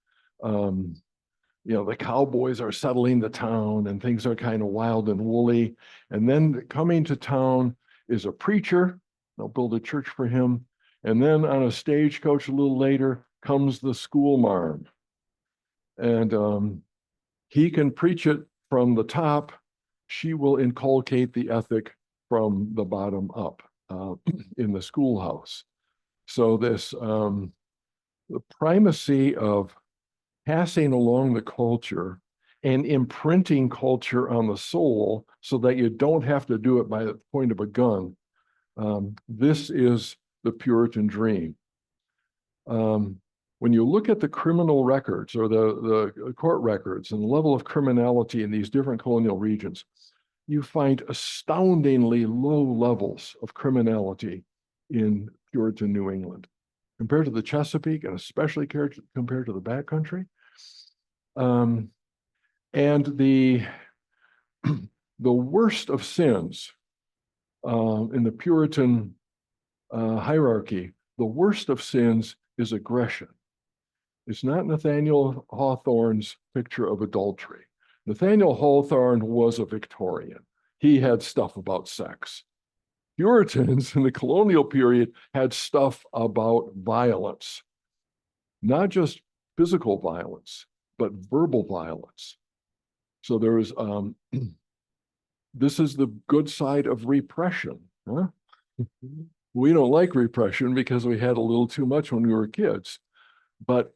the cowboys are settling the town and things are kind of wild and woolly. And then coming to town is a preacher. They'll build a church for him. And then on a stagecoach a little later comes the schoolmarm. And he can preach it from the top. She will inculcate the ethic from the bottom up in the schoolhouse. So this, the primacy of passing along the culture and imprinting culture on the soul so that you don't have to do it by the point of a gun. This is the Puritan dream. When you look at the criminal records or the court records and the level of criminality in these different colonial regions, you find astoundingly low levels of criminality in Puritan New England compared to the Chesapeake and especially compared to the backcountry. And the worst of sins in the Puritan hierarchy, the worst of sins is aggression. It's not Nathaniel Hawthorne's picture of adultery. Nathaniel Hawthorne was a Victorian. He had stuff about sex. Puritans in the colonial period had stuff about violence, not just physical violence, but verbal violence. So there is, this is the good side of repression. Huh? We don't like repression because we had a little too much when we were kids, but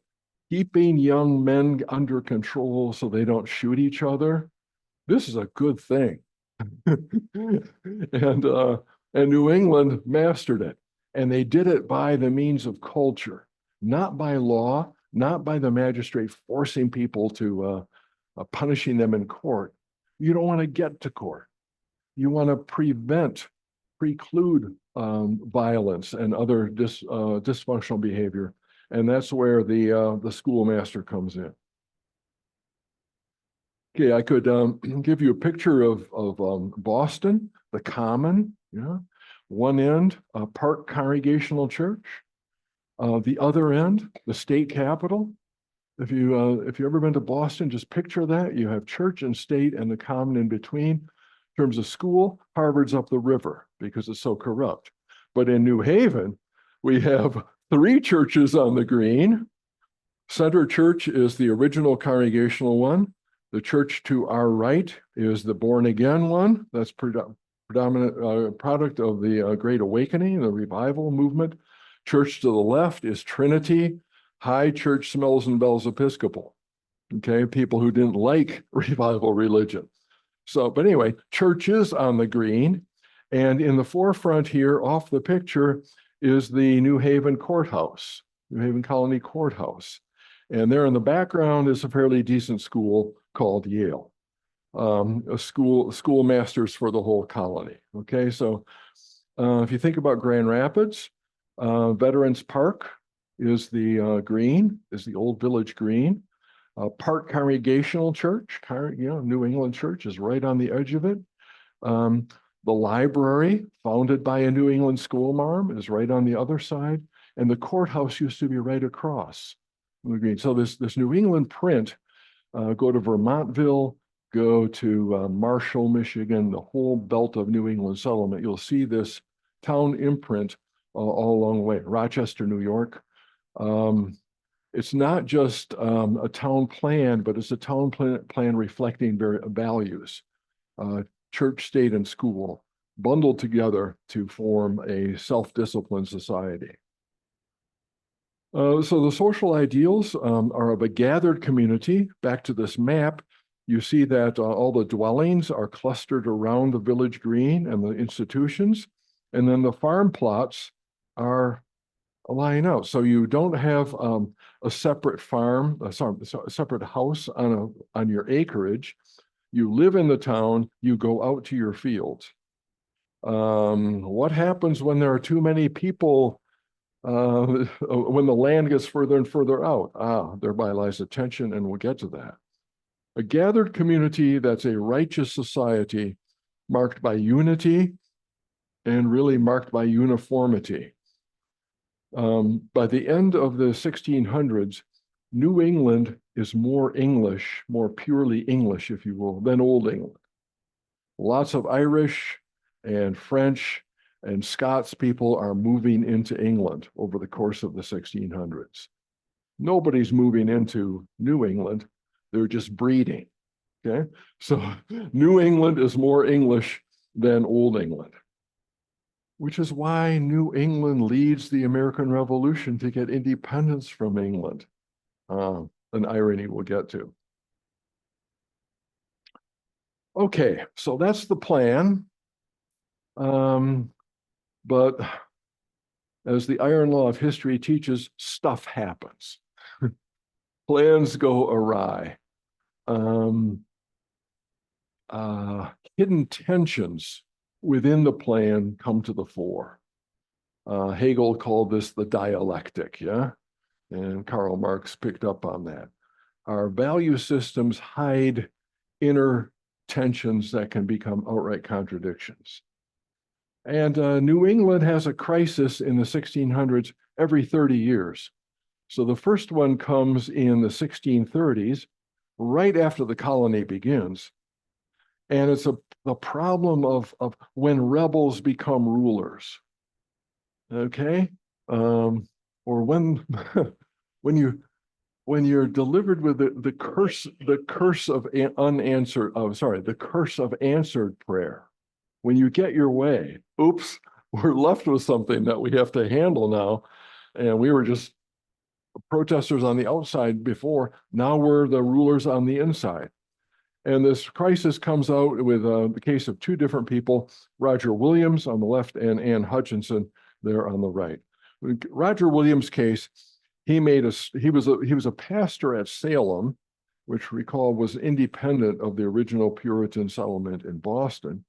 keeping young men under control so they don't shoot each other, this is a good thing. And New England mastered it. And they did it by the means of culture, not by law, not by the magistrate forcing people to punishing them in court. You don't want to get to court. You want to preclude violence and other dysfunctional behavior And that's where the schoolmaster comes in. Okay, I could give you a picture of Boston, the Common, yeah. One end, Park Congregational Church. The other end, the state capitol. If you ever been to Boston, just picture that. You have church and state and the common in between. In terms of school, Harvard's up the river because it's so corrupt. But in New Haven, we have 3 churches on the green. Center Church is the original congregational one. The church to our right is the born again one. That's predominant product of the Great Awakening, the revival movement. Church to the left is Trinity. High Church Smells and Bells Episcopal. Okay, people who didn't like revival religion. So, but anyway, church is on the green. And in the forefront here, off the picture, is the New Haven Courthouse, New Haven Colony Courthouse. And there in the background is a fairly decent school called Yale, a schoolmasters for the whole colony. Okay, so if you think about Grand Rapids, Veterans Park is the green, is the old village green. Park Congregational Church, New England Church is right on the edge of it. The library, founded by a New England schoolmarm, is right on the other side. And the courthouse used to be right across the green. So this New England print, go to Vermontville, go to Marshall, Michigan, the whole belt of New England settlement, you'll see this town imprint all along the way. Rochester, New York. It's not just a town plan, but it's a town plan reflecting values, church, state, and school, bundled together to form a self-disciplined society. So the social ideals are of a gathered community. Back to this map, you see that all the dwellings are clustered around the village green and the institutions, and then the farm plots are lying out. So you don't have a separate farm, a separate house on your acreage. You live in the town, you go out to your fields. What happens when there are too many people, when the land gets further and further out? Thereby lies the tension, and we'll get to that. A gathered community that's a righteous society marked by unity and really marked by uniformity. By the end of the 1600s, New England is more English, more purely English, if you will, than Old England. Lots of Irish and French and Scots people are moving into England over the course of the 1600s. Nobody's moving into New England, they're just breeding, okay? So New England is more English than Old England, which is why New England leads the American Revolution to get independence from England. An irony we'll get to. Okay, so that's the plan. But as the iron law of history teaches, stuff happens. Plans go awry. Hidden tensions within the plan come to the fore. Hegel called this the dialectic, yeah? And Karl Marx picked up on that. Our value systems hide inner tensions that can become outright contradictions. And New England has a crisis in the 1600s every 30 years. So the first one comes in the 1630s, right after the colony begins. And it's the problem of when rebels become rulers, okay? Or when you're delivered with the curse of answered prayer. When you get your way, oops, we're left with something that we have to handle now. And we were just protesters on the outside before, now we're the rulers on the inside. And this crisis comes out with the case of 2 different people, Roger Williams on the left and Anne Hutchinson there on the right. Roger Williams' case, he was a pastor at Salem, which recall was independent of the original Puritan settlement in Boston.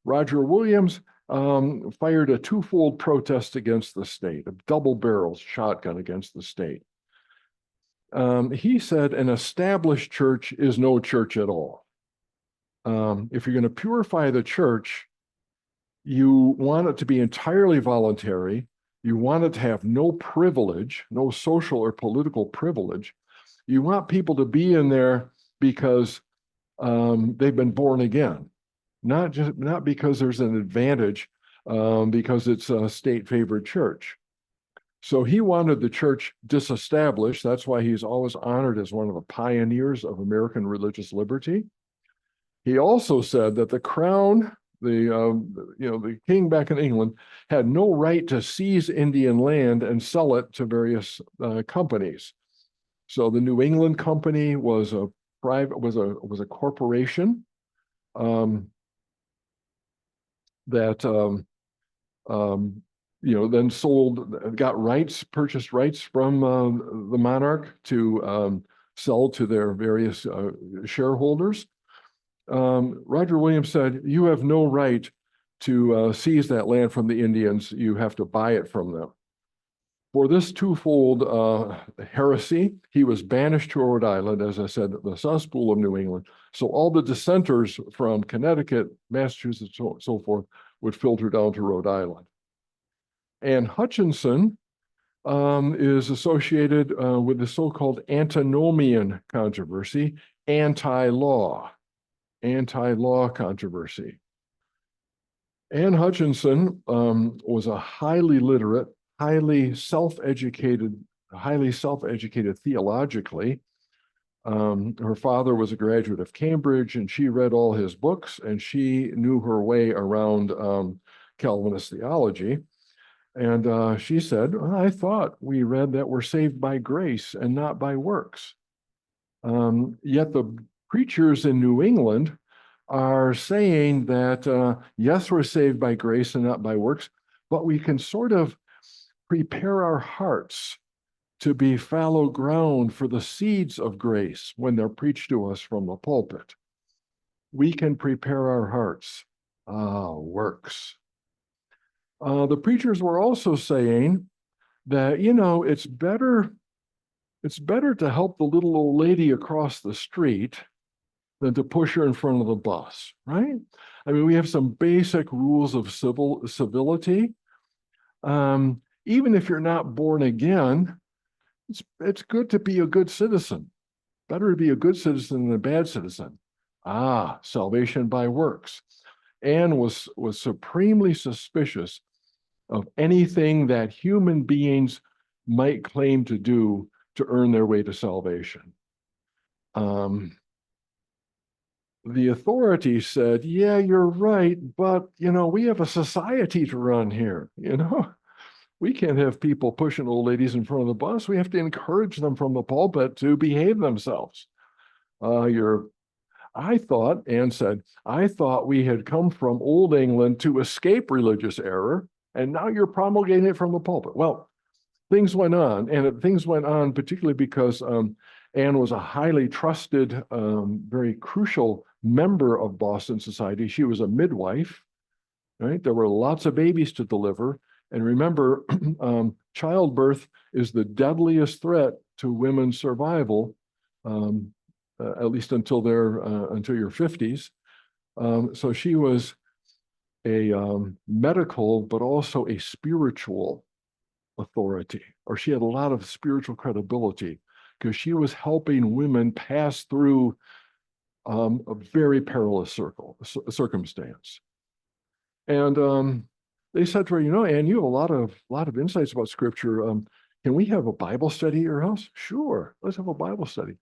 Roger Williams fired a twofold protest against the state, a double-barrel shotgun against the state. He said an established church is no church at all. If you're going to purify the church, you want it to be entirely voluntary. You want it to have no privilege, no social or political privilege. You want people to be in there because they've been born again, not because there's an advantage, because it's a state-favored church. So he wanted the church disestablished. That's why he's always honored as one of the pioneers of American religious liberty. He also said that the crown, the king back in England, had no right to seize Indian land and sell it to various companies. So the New England Company was a corporation that then purchased rights from the monarch to sell to their various shareholders. Roger Williams said, you have no right to seize that land from the Indians. You have to buy it from them. For this twofold heresy, he was banished to Rhode Island, as I said, the cesspool of New England. So all the dissenters from Connecticut, Massachusetts, so forth, would filter down to Rhode Island. And Hutchinson is associated with the so-called antinomian controversy, anti-law controversy. Anne Hutchinson was a highly literate, highly self-educated theologically. Her father was a graduate of Cambridge, and she read all his books, and she knew her way around Calvinist theology. And she said, I thought we read that we're saved by grace and not by works. Yet the preachers in New England are saying that, yes, we're saved by grace and not by works, but we can sort of prepare our hearts to be fallow ground for the seeds of grace when they're preached to us from the pulpit. We can prepare our hearts. Works. The preachers were also saying that, it's better to help the little old lady across the street than to push her in front of the bus, right? I mean, we have some basic rules of civility. Even if you're not born again, it's good to be a good citizen. Better to be a good citizen than a bad citizen. Salvation by works. Anne was supremely suspicious of anything that human beings might claim to do to earn their way to salvation. The authorities said, yeah, you're right, but, we have a society to run here, We can't have people pushing old ladies in front of the bus. We have to encourage them from the pulpit to behave themselves. Anne said, I thought we had come from Old England to escape religious error, and now you're promulgating it from the pulpit. Well, things went on, and things went on particularly because Anne was a highly trusted, very crucial member of Boston society. She was a midwife, right? There were lots of babies to deliver. And remember, childbirth is the deadliest threat to women's survival, at least until your 50s. So she was a medical, but also a spiritual authority, or she had a lot of spiritual credibility because she was helping women pass through a very perilous circumstance. And they said to her, Anne, you have a lot of insights about Scripture. Can we have a Bible study at your house? Sure, let's have a Bible study.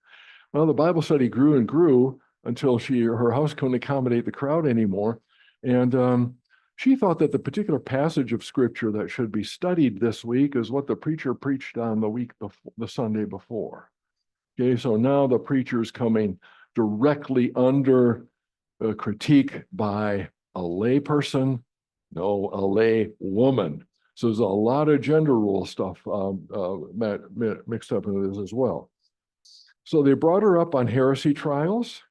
Well, the Bible study grew and grew until her house couldn't accommodate the crowd anymore. And she thought that the particular passage of Scripture that should be studied this week is what the preacher preached on the Sunday before. Okay, so now the preacher is coming directly under critique by a lay person, no, a lay woman. So there's a lot of gender role stuff mixed up in this as well. So they brought her up on heresy trials,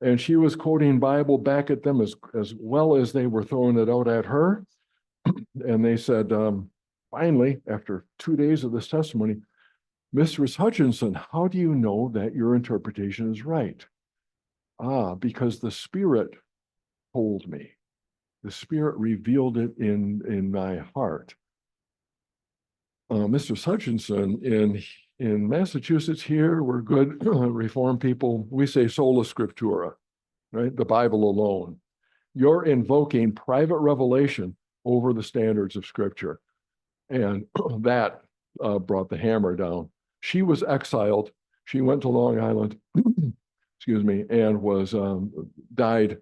And she was quoting Bible back at them as well as they were throwing it out at her. And they said, finally, after 2 days of this testimony, Mistress Hutchinson, how do you know that your interpretation is right? Because the Spirit told me. The Spirit revealed it in my heart. Mistress Hutchinson, in Massachusetts here, we're good Reformed people. We say sola scriptura, right? The Bible alone. You're invoking private revelation over the standards of Scripture. And that brought the hammer down. She was exiled. She went to Long Island, excuse me, and was died,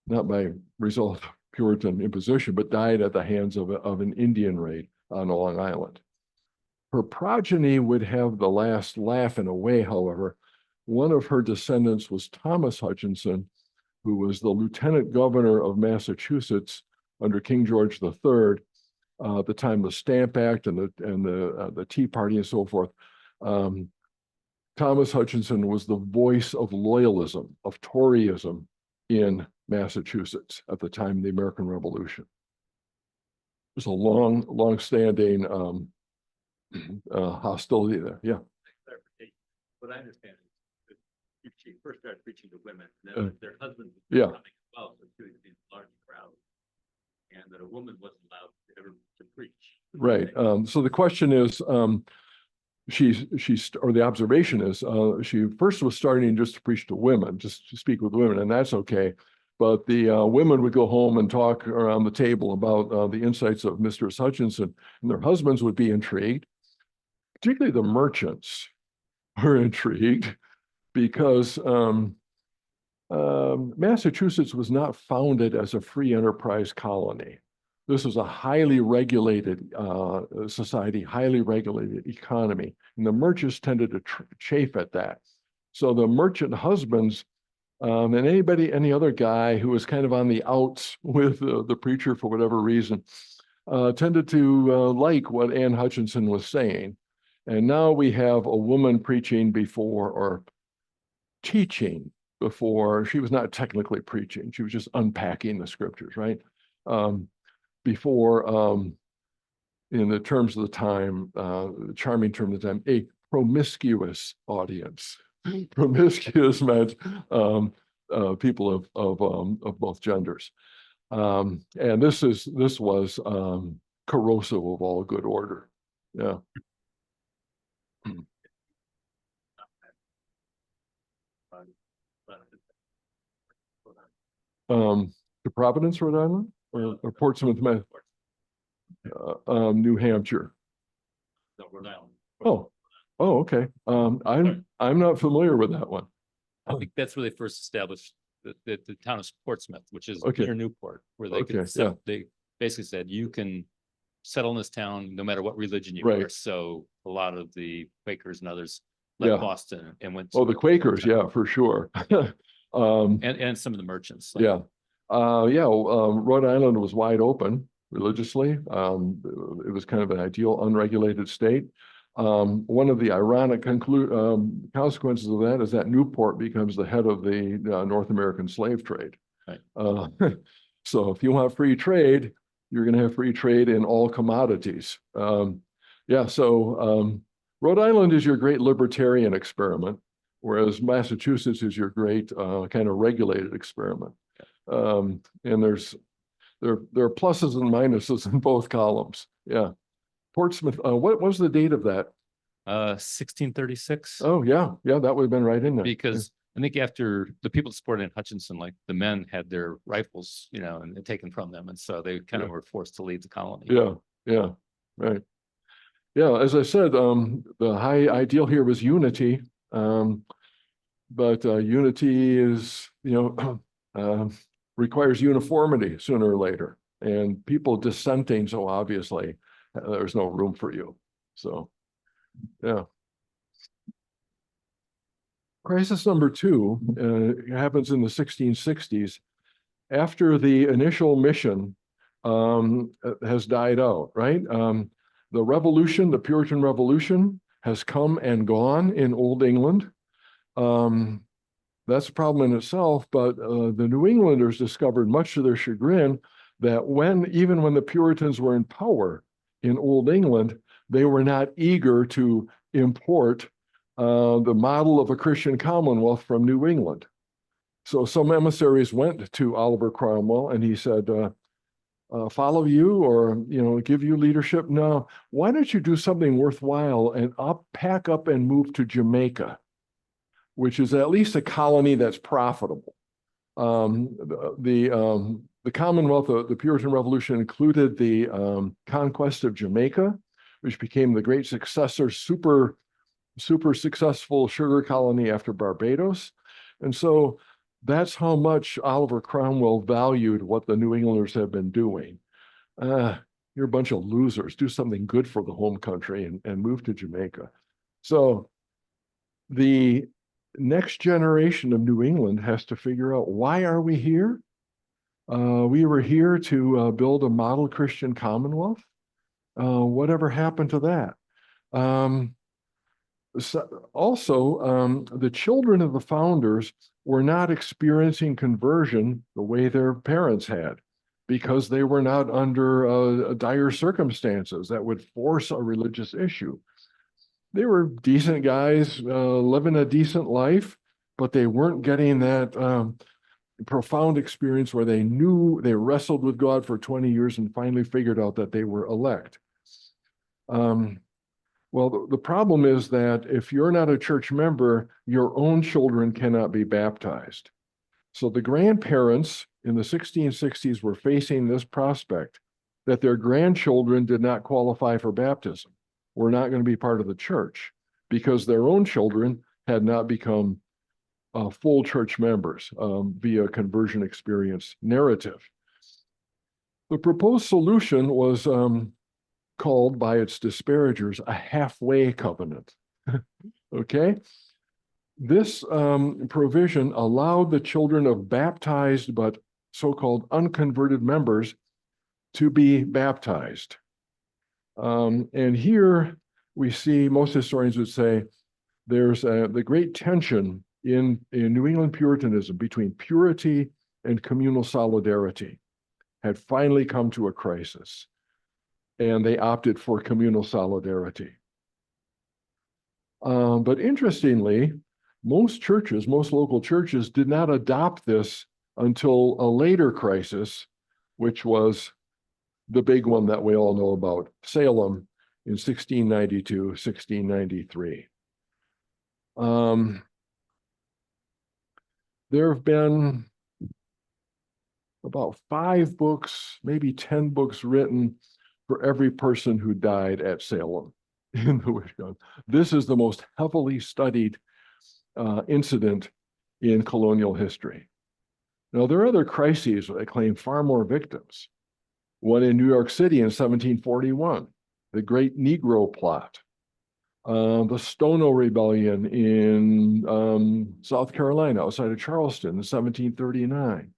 not by result of Puritan imposition, but died at the hands of an Indian raid on Long Island. Her progeny would have the last laugh in a way, however. One of her descendants was Thomas Hutchinson, who was the lieutenant governor of Massachusetts under King George III, at the time of the Stamp Act and the Tea Party and so forth. Thomas Hutchinson was the voice of loyalism, of Toryism in Massachusetts at the time of the American Revolution. There's a long-standing hostility there. Yeah. What I understand is that she first started preaching to women, and then their husbands were Yeah. coming as well, so she was in large crowds, and that a woman wasn't allowed ever to preach. Right. So the question is, or the observation is, she first was starting just to preach to women, just to speak with women, and that's okay. But the women would go home and talk around the table about the insights of Mistress Hutchinson, and their husbands would be intrigued. Particularly the merchants were intrigued because Massachusetts was not founded as a free enterprise colony. This was a highly regulated society, highly regulated economy, and the merchants tended to chafe at that. So the merchant husbands and any other guy who was kind of on the outs with the preacher for whatever reason tended to like what Anne Hutchinson was saying. And now we have a woman preaching before, or teaching before. She was not technically preaching. She was just unpacking the scriptures, right? Before, in the terms of the time, the charming term of the time, a promiscuous audience. Promiscuous meant people of both genders. And this was corrosive of all good order. Yeah. To Providence, Rhode Island, or Portsmouth, New Hampshire. No, Rhode Island. Oh, okay. I'm not familiar with that one. I think that's where they first established the town of Portsmouth, which is Okay. near Newport, where they Okay, could they basically said you can settle in this town no matter what religion you Right. are. So a lot of the Quakers and others Yeah. left Boston and went to Oh, the Quakers, yeah, for sure. and some of the merchants. like- Yeah. Rhode Island was wide open religiously. It was kind of an ideal unregulated state. One of the ironic consequences of that is that Newport becomes the head of the North American slave trade. Right. So if you want free trade, you're going to have free trade in all commodities. Rhode Island is your great libertarian experiment, whereas Massachusetts is your great kind of regulated experiment. And there are pluses and minuses in both columns. Yeah. Portsmouth, what was the date of that? 1636. Oh, yeah, that would have been right in there. Because I think after the people supported in Hutchinson, like the men had their rifles, and taken from them. And so they kind of were forced to leave the colony. Yeah, right. Yeah, as I said, the high ideal here was unity. But unity is, requires uniformity sooner or later. And people dissenting so obviously, there's no room for you. So, yeah. Crisis number 2 happens in the 1660s. After the initial mission has died out, right? The revolution, the Puritan Revolution, has come and gone in Old England. That's a problem in itself, but the New Englanders discovered, much to their chagrin, that even when the Puritans were in power in Old England, they were not eager to import the model of a Christian commonwealth from New England. So some emissaries went to Oliver Cromwell and he said, follow you or, give you leadership? No, why don't you do something worthwhile and pack up and move to Jamaica, which is at least a colony that's profitable. The Commonwealth, the Puritan Revolution included the conquest of Jamaica, which became the great successor, super successful sugar colony after Barbados. And so that's how much Oliver Cromwell valued what the New Englanders have been doing. You're a bunch of losers. Do something good for the home country and move to Jamaica. So the next generation of New England has to figure out, why are we here? We were here to build a model Christian commonwealth. Whatever happened to that? The children of the founders were not experiencing conversion the way their parents had, because they were not under dire circumstances that would force a religious issue. They were decent guys, living a decent life, but they weren't getting that profound experience where they knew they wrestled with God for 20 years and finally figured out that they were elect. Well, the problem is that if you're not a church member, your own children cannot be baptized. So the grandparents in the 1660s were facing this prospect that their grandchildren did not qualify for baptism, were not going to be part of the church, because their own children had not become full church members via conversion experience narrative. The proposed solution was called by its disparagers a halfway covenant. Okay? This provision allowed the children of baptized but so-called unconverted members to be baptized. And here we see, most historians would say, there's the great tension in New England Puritanism between purity and communal solidarity had finally come to a crisis, and they opted for communal solidarity. But interestingly, most local churches did not adopt this until a later crisis, which was the big one that we all know about, Salem in 1692, 1693. There have been about 5 books, maybe 10 books written for every person who died at Salem in the witch hunt. This is the most heavily studied incident in colonial history. Now, there are other crises that claim far more victims. One in New York City in 1741, the Great Negro Plot, the Stono Rebellion in South Carolina, outside of Charleston in 1739.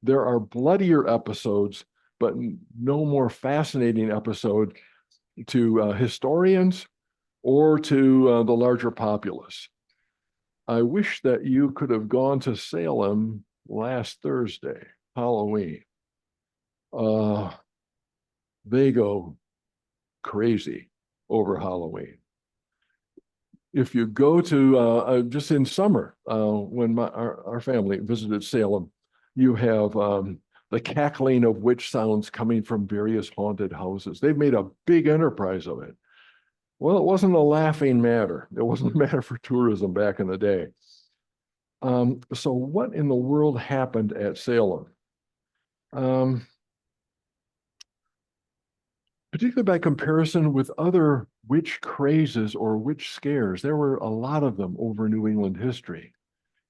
There are bloodier episodes, but no more fascinating episode to historians or to the larger populace. I wish that you could have gone to Salem last Thursday, Halloween. They go crazy over Halloween. If you go to, just in summer, when our family visited Salem, you have the cackling of witch sounds coming from various haunted houses. They've made a big enterprise of it. Well, it wasn't a laughing matter. It wasn't a matter for tourism back in the day. So what in the world happened at Salem? Particularly by comparison with other witch crazes or witch scares, there were a lot of them over New England history.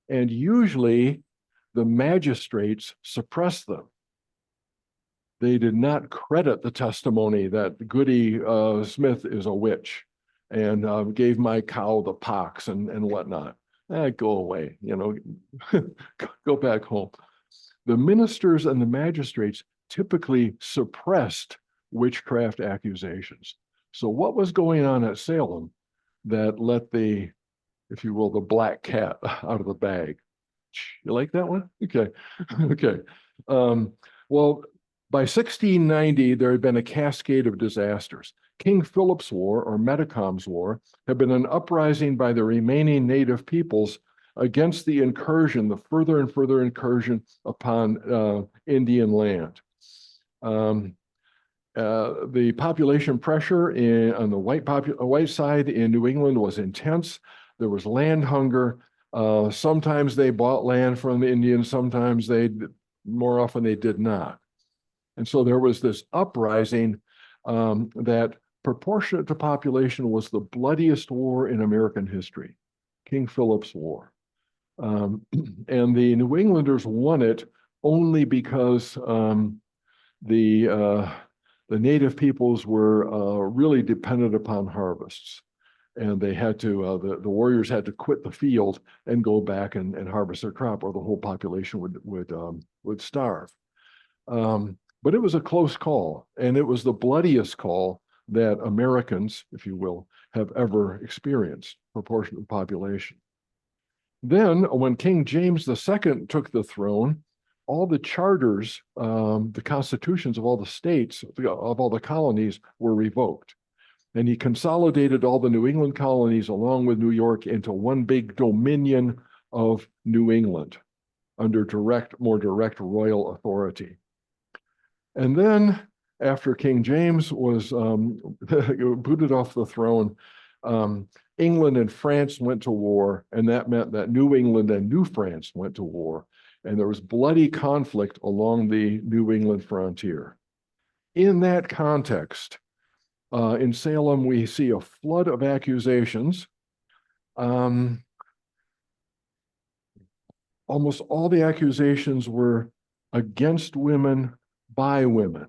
And usually the magistrates suppressed them. They did not credit the testimony that Goody Smith is a witch and gave my cow the pox and whatnot. Go away, go back home. The ministers and the magistrates typically suppressed witchcraft accusations. So what was going on at Salem that let the, if you will, the black cat out of the bag? You like that one? Okay, okay. Well, by 1690, there had been a cascade of disasters. King Philip's War, or Metacom's War, had been an uprising by the remaining native peoples against the incursion, the further and further incursion upon Indian land. The population pressure on the white side in New England was intense. There was land hunger. Sometimes they bought land from the Indians, sometimes more often they did not. And so there was this uprising that, proportionate to population, was the bloodiest war in American history, King Philip's War. And the New Englanders won it only because the native peoples were really dependent upon harvests. And they had to, the warriors had to quit the field and go back and harvest their crop, or the whole population would starve. But it was a close call, and it was the bloodiest call that Americans, if you will, have ever experienced, proportionate to population. Then, when King James II took the throne, all the charters, the constitutions of all the states, of all the colonies, were revoked. And he consolidated all the New England colonies along with New York into one big dominion of New England under more direct royal authority. And then, after King James was booted off the throne, England and France went to war, and that meant that New England and New France went to war, and there was bloody conflict along the New England frontier. In that context, in Salem, we see a flood of accusations. Almost all the accusations were against women by women.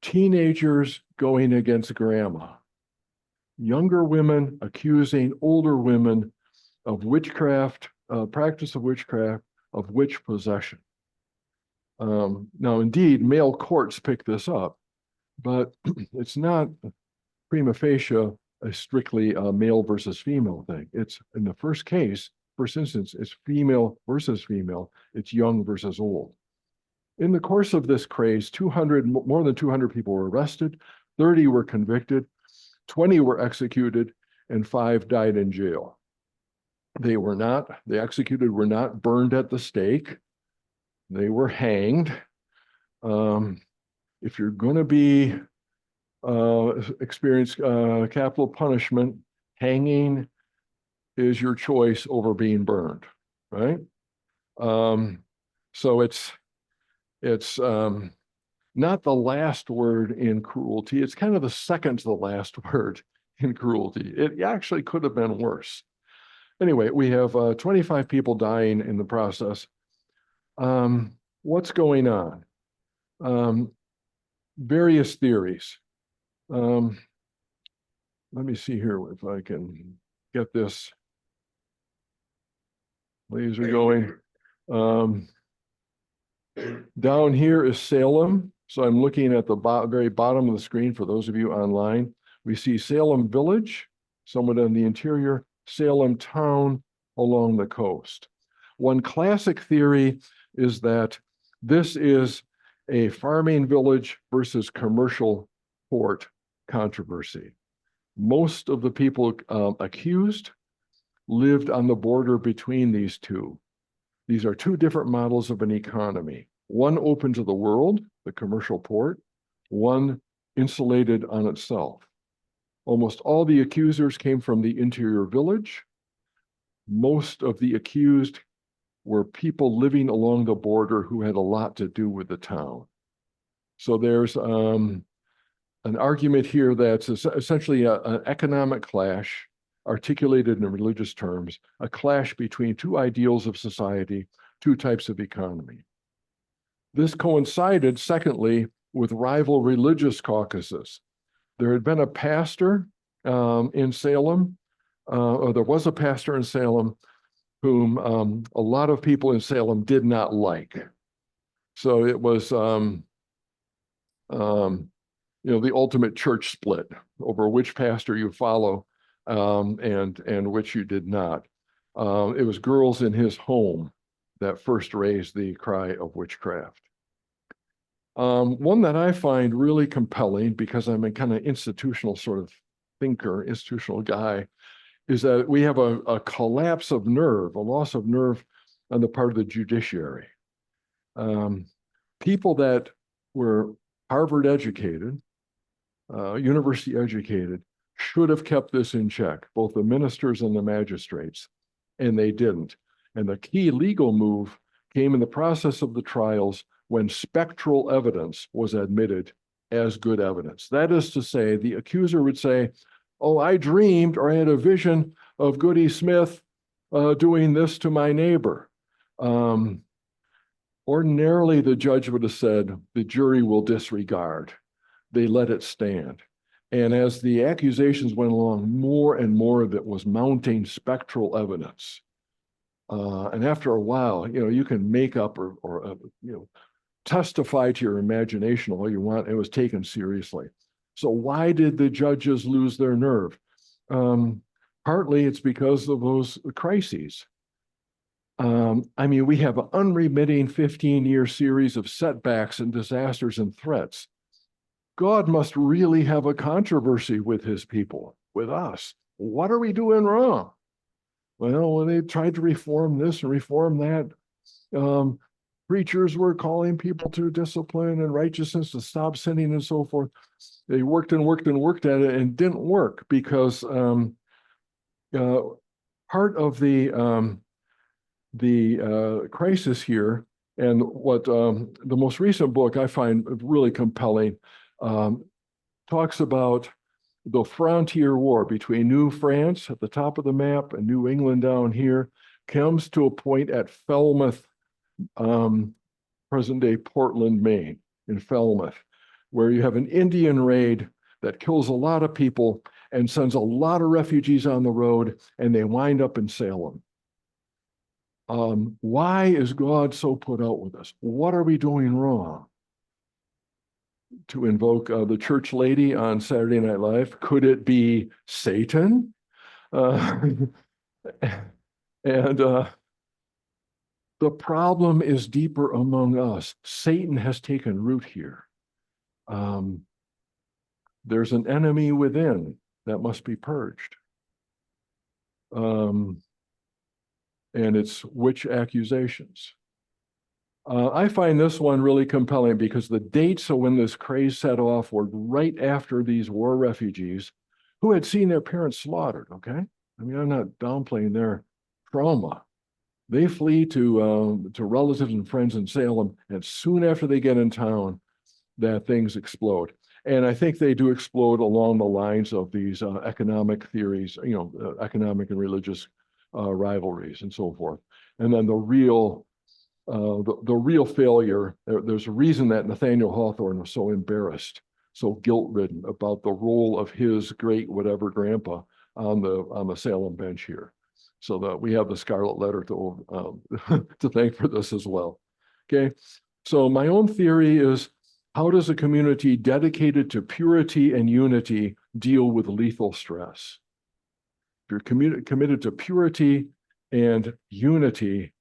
Teenagers going against grandma. Younger women accusing older women of witchcraft, practice of witchcraft, of witch possession. Now, indeed, male courts pick this up, but it's not prima facie a strictly male versus female thing. It's, in the first case, first instance, it's female versus female. It's young versus old. In the course of this craze, more than 200 people were arrested, 30 were convicted, 20 were executed, and 5 died in jail. The executed were not burned at the stake. They were hanged. If you're going to experience capital punishment, hanging is your choice over being burned, right? So it's not the last word in cruelty. It's kind of the second to the last word in cruelty. It actually could have been worse. Anyway, we have 25 people dying in the process. What's going on? Various theories. Let me see here if I can get this laser going. Down here is Salem. So I'm looking at the very bottom of the screen for those of you online. We see Salem Village, somewhat in the interior, Salem Town along the coast. One classic theory is that this is a farming village versus commercial port controversy. Most of the people accused lived on the border between these two. These are two different models of an economy. One open to the world, the commercial port, one insulated on itself. Almost all the accusers came from the interior village. Most of the accused were people living along the border who had a lot to do with the town. So there's an argument here that's essentially an economic clash articulated in religious terms, a clash between two ideals of society, two types of economy. This coincided, secondly, with rival religious caucuses. There had been a pastor in Salem, or there was a pastor in Salem whom a lot of people in Salem did not like. So it was, the ultimate church split over which pastor you follow and which you did not. It was girls in his home that first raised the cry of witchcraft. One that I find really compelling, because I'm a kind of institutional sort of thinker, institutional guy, is that we have a collapse of nerve, a loss of nerve on the part of the judiciary. People that were Harvard educated, university educated, should have kept this in check, both the ministers and the magistrates, and they didn't. And the key legal move came in the process of the trials when spectral evidence was admitted as good evidence. That is to say, the accuser would say, oh, I dreamed or I had a vision of Goody Smith doing this to my neighbor. Ordinarily, the judge would have said, the jury will disregard. They let it stand. And as the accusations went along, more and more of it was mounting spectral evidence. And after a while, you can make up or testify to your imagination all you want. It was taken seriously. So why did the judges lose their nerve? Partly it's because of those crises. I mean, we have an unremitting 15-year series of setbacks and disasters and threats. God must really have a controversy with his people, with us. What are we doing wrong? Well, when they tried to reform this and reform that, preachers were calling people to discipline and righteousness, to stop sinning and so forth. They worked and worked and worked at it and didn't work because part of the crisis here, and what the most recent book I find really compelling, talks about the frontier war between New France at the top of the map and New England down here, comes to a point at Falmouth, present-day Portland, Maine, in Falmouth, where you have an Indian raid that kills a lot of people and sends a lot of refugees on the road, and they wind up in Salem. Why is God so put out with us? What are we doing wrong? To invoke the church lady on Saturday Night Live, could it be Satan? And the problem is deeper among us. Satan has taken root here. There's an enemy within that must be purged. And it's witch accusations. I find this one really compelling because the dates of when this craze set off were right after these war refugees who had seen their parents slaughtered, okay? I mean, I'm not downplaying their trauma. They flee to relatives and friends in Salem, and soon after they get in town, that things explode. And I think they do explode along the lines of these economic theories, economic and religious rivalries and so forth. And then the real failure, there's a reason that Nathaniel Hawthorne was so embarrassed, so guilt-ridden about the role of his great whatever grandpa on the Salem bench here. So that we have the Scarlet Letter to to thank for this as well. Okay, so my own theory is, how does a community dedicated to purity and unity deal with lethal stress? If you're committed to purity and unity,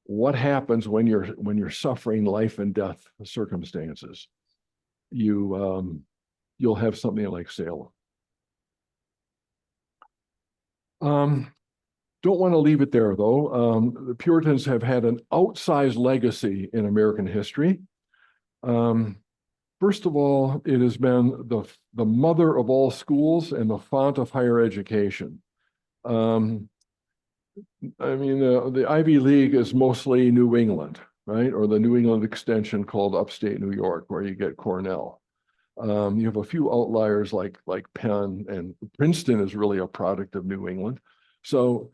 what happens when you're suffering life and death circumstances? You'll have something like Salem. Don't want to leave it there though. The Puritans have had an outsized legacy in American history. First of all, it has been the mother of all schools and the font of higher education. I mean, the Ivy League is mostly New England, right? Or the New England extension called upstate New York, where you get Cornell. You have a few outliers like Penn, and Princeton is really a product of New England. So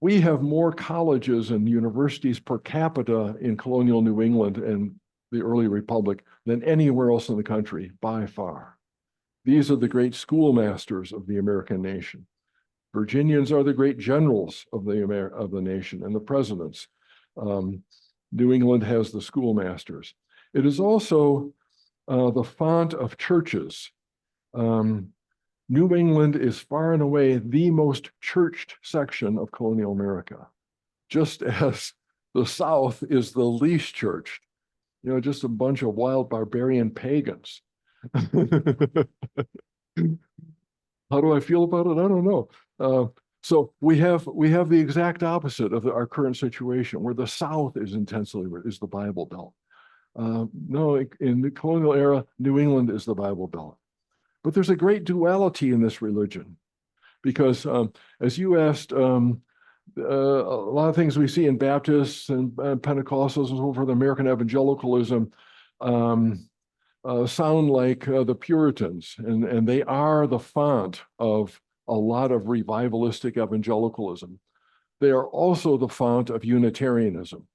we have more colleges and universities per capita in colonial New England and the early republic than anywhere else in the country, by far. These are the great schoolmasters of the American nation. Virginians are the great generals of the nation and the presidents. New England has the schoolmasters. It is also the font of churches. New New England is far and away the most churched section of colonial America, just as the South is the least churched, just a bunch of wild barbarian pagans. How do I feel about it? I don't know. So we have the exact opposite of our current situation, where the South is the Bible Belt. No, in the colonial era, New England is the Bible Belt. But there's a great duality in this religion, because as you asked, a lot of things we see in Baptists and Pentecostals and so forth, American evangelicalism, sound like the Puritans, and they are the font of a lot of revivalistic evangelicalism. They are also the font of Unitarianism.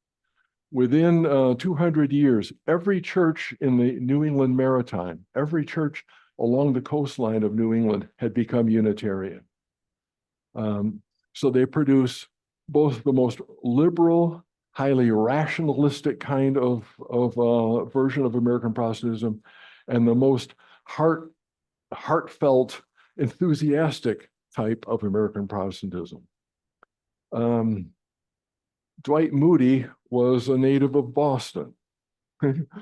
Within 200 years, every church in the New England Maritime, every church along the coastline of New England had become Unitarian. So they produce both the most liberal, highly rationalistic kind of version of American Protestantism, and the most heartfelt, enthusiastic type of American Protestantism. Dwight Moody was a native of Boston.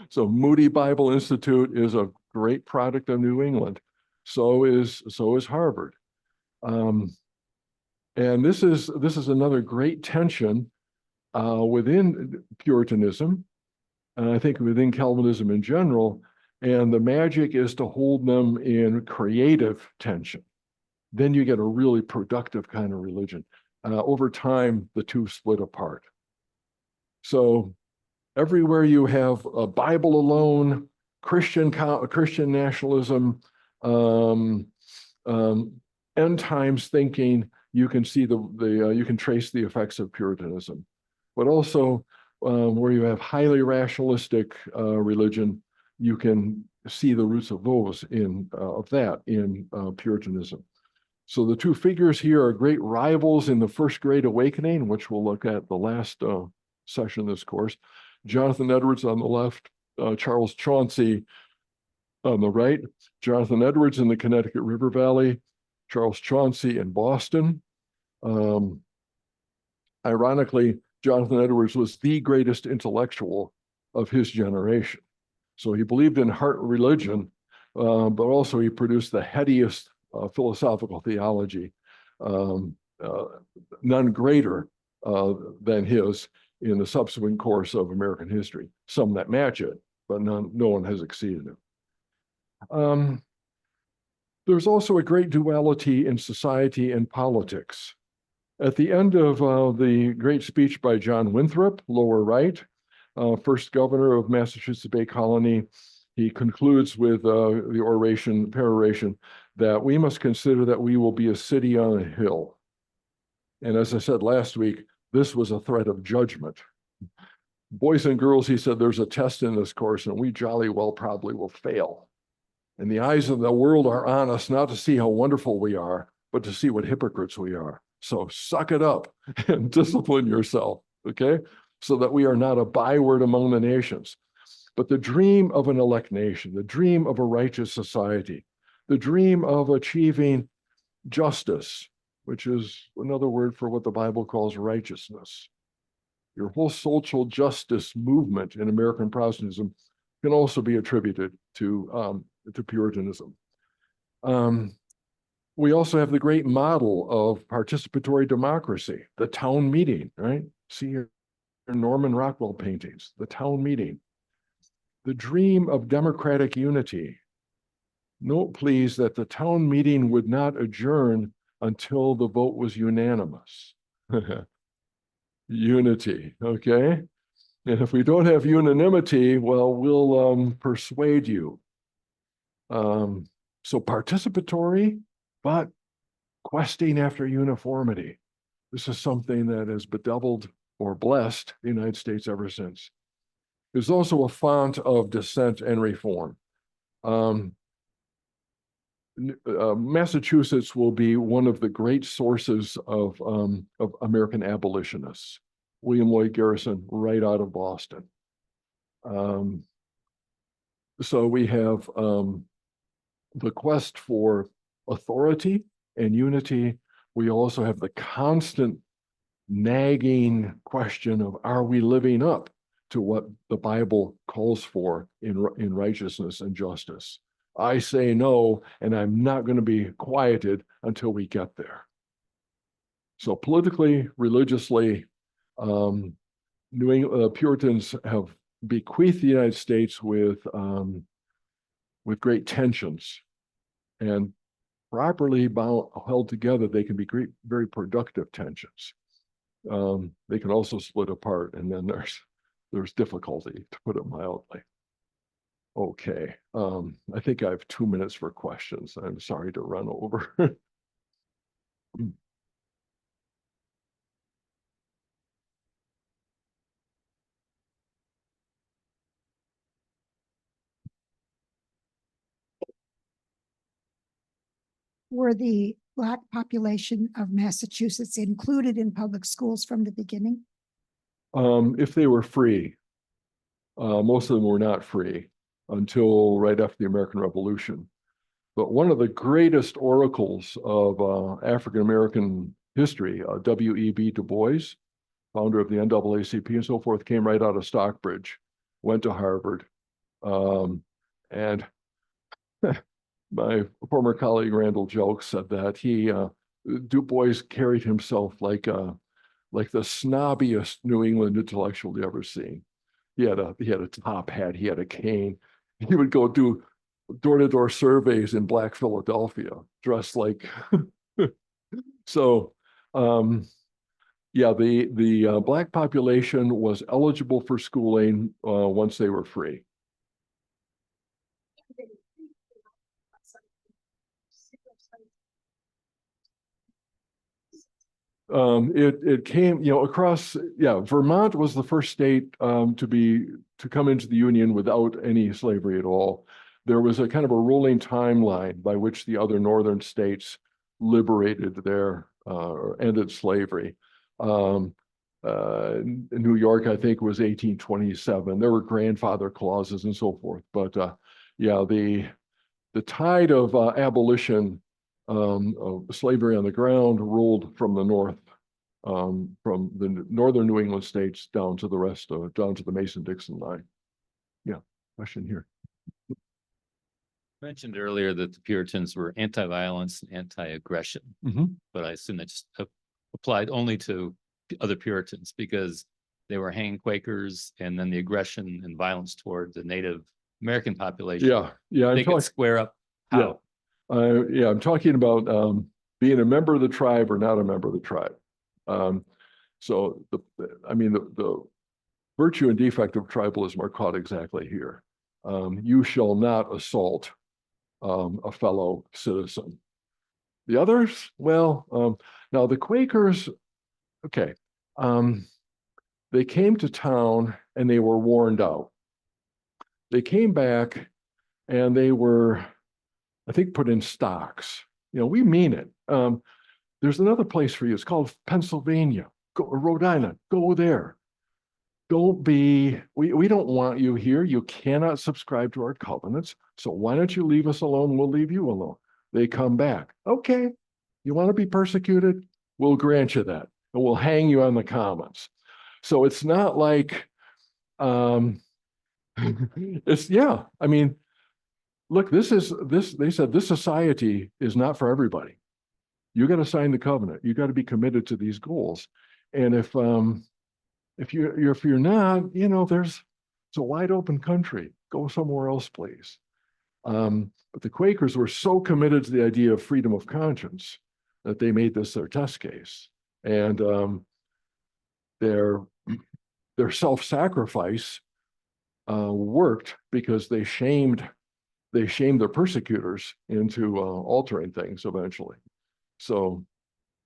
So Moody Bible Institute is a great product of New England. So is Harvard. And this is another great tension within Puritanism, and I think within Calvinism in general. And the magic is to hold them in creative tension. Then you get a really productive kind of religion. Over time, the two split apart. So everywhere you have a Bible alone, Christian nationalism, end times thinking, you can see you can trace the effects of Puritanism. But also where you have highly rationalistic religion, you can see the roots of that in Puritanism. So the two figures here are great rivals in the First Great Awakening, which we'll look at the last session of this course. Jonathan Edwards on the left, Charles Chauncey on the right. Jonathan Edwards in the Connecticut River Valley, Charles Chauncey in Boston. Ironically, Jonathan Edwards was the greatest intellectual of his generation. So he believed in heart religion, but also he produced the headiest philosophical theology, none greater than his in the subsequent course of American history. Some that match it, but no one has exceeded it. There's also a great duality in society and politics. At the end of the great speech by John Winthrop, lower right, first governor of Massachusetts Bay Colony, he concludes with the peroration that we must consider that we will be a city on a hill. And as I said last week, this was a threat of judgment. Boys and girls, he said, there's a test in this course, and we jolly well probably will fail. And the eyes of the world are on us, not to see how wonderful we are, but to see what hypocrites we are. So suck it up and discipline yourself, okay? So that we are not a byword among the nations. But the dream of an elect nation, the dream of a righteous society, the dream of achieving justice, which is another word for what the Bible calls righteousness. Your whole social justice movement in American Protestantism can also be attributed to Puritanism. We also have the great model of participatory democracy, the town meeting, right? See your Norman Rockwell paintings, the town meeting. The dream of democratic unity. Note, please, that the town meeting would not adjourn until the vote was unanimous. Unity, okay? And if we don't have unanimity, well, we'll persuade you. So participatory, but questing after uniformity. This is something that has bedeviled or blessed the United States ever since. There's also a font of dissent and reform. Massachusetts will be one of the great sources of American abolitionists. William Lloyd Garrison, right out of Boston. So we have the quest for authority and unity, we also have the constant nagging question of, are we living up to what the Bible calls for in righteousness and justice? I say no, and I'm not going to be quieted until we get there. So politically, religiously, Puritans have bequeathed the United States with great tensions, and properly held together, they can be very productive tensions. They can also split apart, and then there's difficulty, to put it mildly. Okay, I think I have 2 minutes for questions. I'm sorry to run over. Were the Black population of Massachusetts included in public schools from the beginning? If they were free, most of them were not free until right after the American Revolution. But one of the greatest oracles of African-American history, W.E.B. Du Bois, founder of the NAACP and so forth, came right out of Stockbridge, went to Harvard, and my former colleague Randall Jokes said that Du Bois carried himself like the snobbiest New England intellectual you ever seen. He had a top hat, he had a cane. He would go do door-to-door surveys in Black Philadelphia, dressed like so. Yeah, the Black population was eligible for schooling once they were free. It came, across, Vermont was the first state to come into the Union without any slavery at all. There was a kind of a rolling timeline by which the other northern states liberated or ended slavery. New York, I think, was 1827. There were grandfather clauses and so forth. But the tide of abolition of slavery on the ground rolled from the north, from the northern New England states down to the rest of down to the Mason-Dixon line. Yeah, question here. Mentioned earlier that the Puritans were anti-violence and anti-aggression, but I assume that just applied only to other Puritans because they were hanging Quakers, and then the aggression and violence toward the Native American population. Yeah. They could square up. How? I'm talking about being a member of the tribe or not a member of the tribe. So the virtue and defect of tribalism are caught exactly here. You shall not assault a fellow citizen. The others, now the Quakers, okay, they came to town and they were warned out. They came back and they were, I think, put in stocks. We mean it. There's another place for you. It's called Pennsylvania, Rhode Island. Go there. We don't want you here. You cannot subscribe to our covenants. So why don't you leave us alone? We'll leave you alone. They come back. Okay. You want to be persecuted? We'll grant you that. And we'll hang you on the commons. So it's not like, look, they said this society is not for everybody. You got to sign the covenant. You got to be committed to these goals. And if you're not, it's a wide open country. Go somewhere else, please. But the Quakers were so committed to the idea of freedom of conscience that they made this their test case. And their self-sacrifice worked because they shamed their persecutors into altering things eventually. So,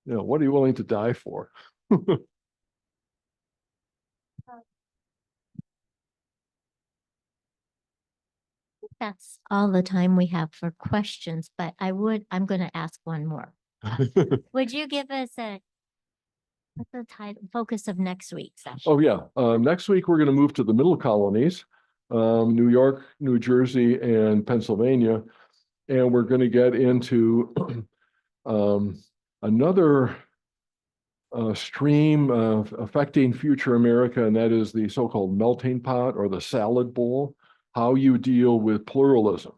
what are you willing to die for? That's all the time we have for questions, but I'm going to ask one more. Would you give us what's the title, focus of next week's session? Oh yeah, next week we're going to move to the Middle Colonies, New York, New Jersey, and Pennsylvania. And we're going to get into another stream affecting future America, and that is the so-called melting pot or the salad bowl, how you deal with pluralism.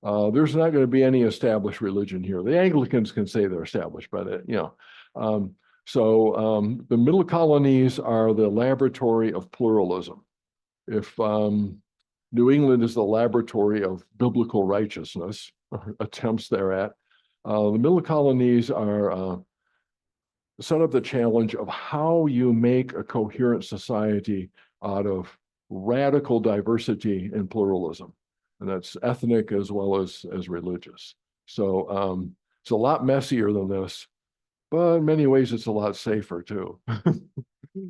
There's not going to be any established religion here. The Anglicans can say they're established, but the Middle Colonies are the laboratory of pluralism. If New England is the laboratory of biblical righteousness, or attempts thereat, the Middle Colonies are set up the challenge of how you make a coherent society out of radical diversity and pluralism. And that's ethnic as well as religious. So it's a lot messier than this, but in many ways it's a lot safer too.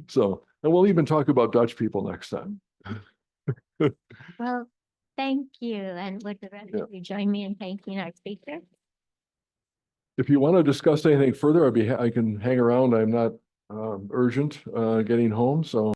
So, and we'll even talk about Dutch people next time. Well, thank you. And would the rest of you join me in thanking our speaker? If you want to discuss anything further, I can hang around. I'm not urgent getting home, so.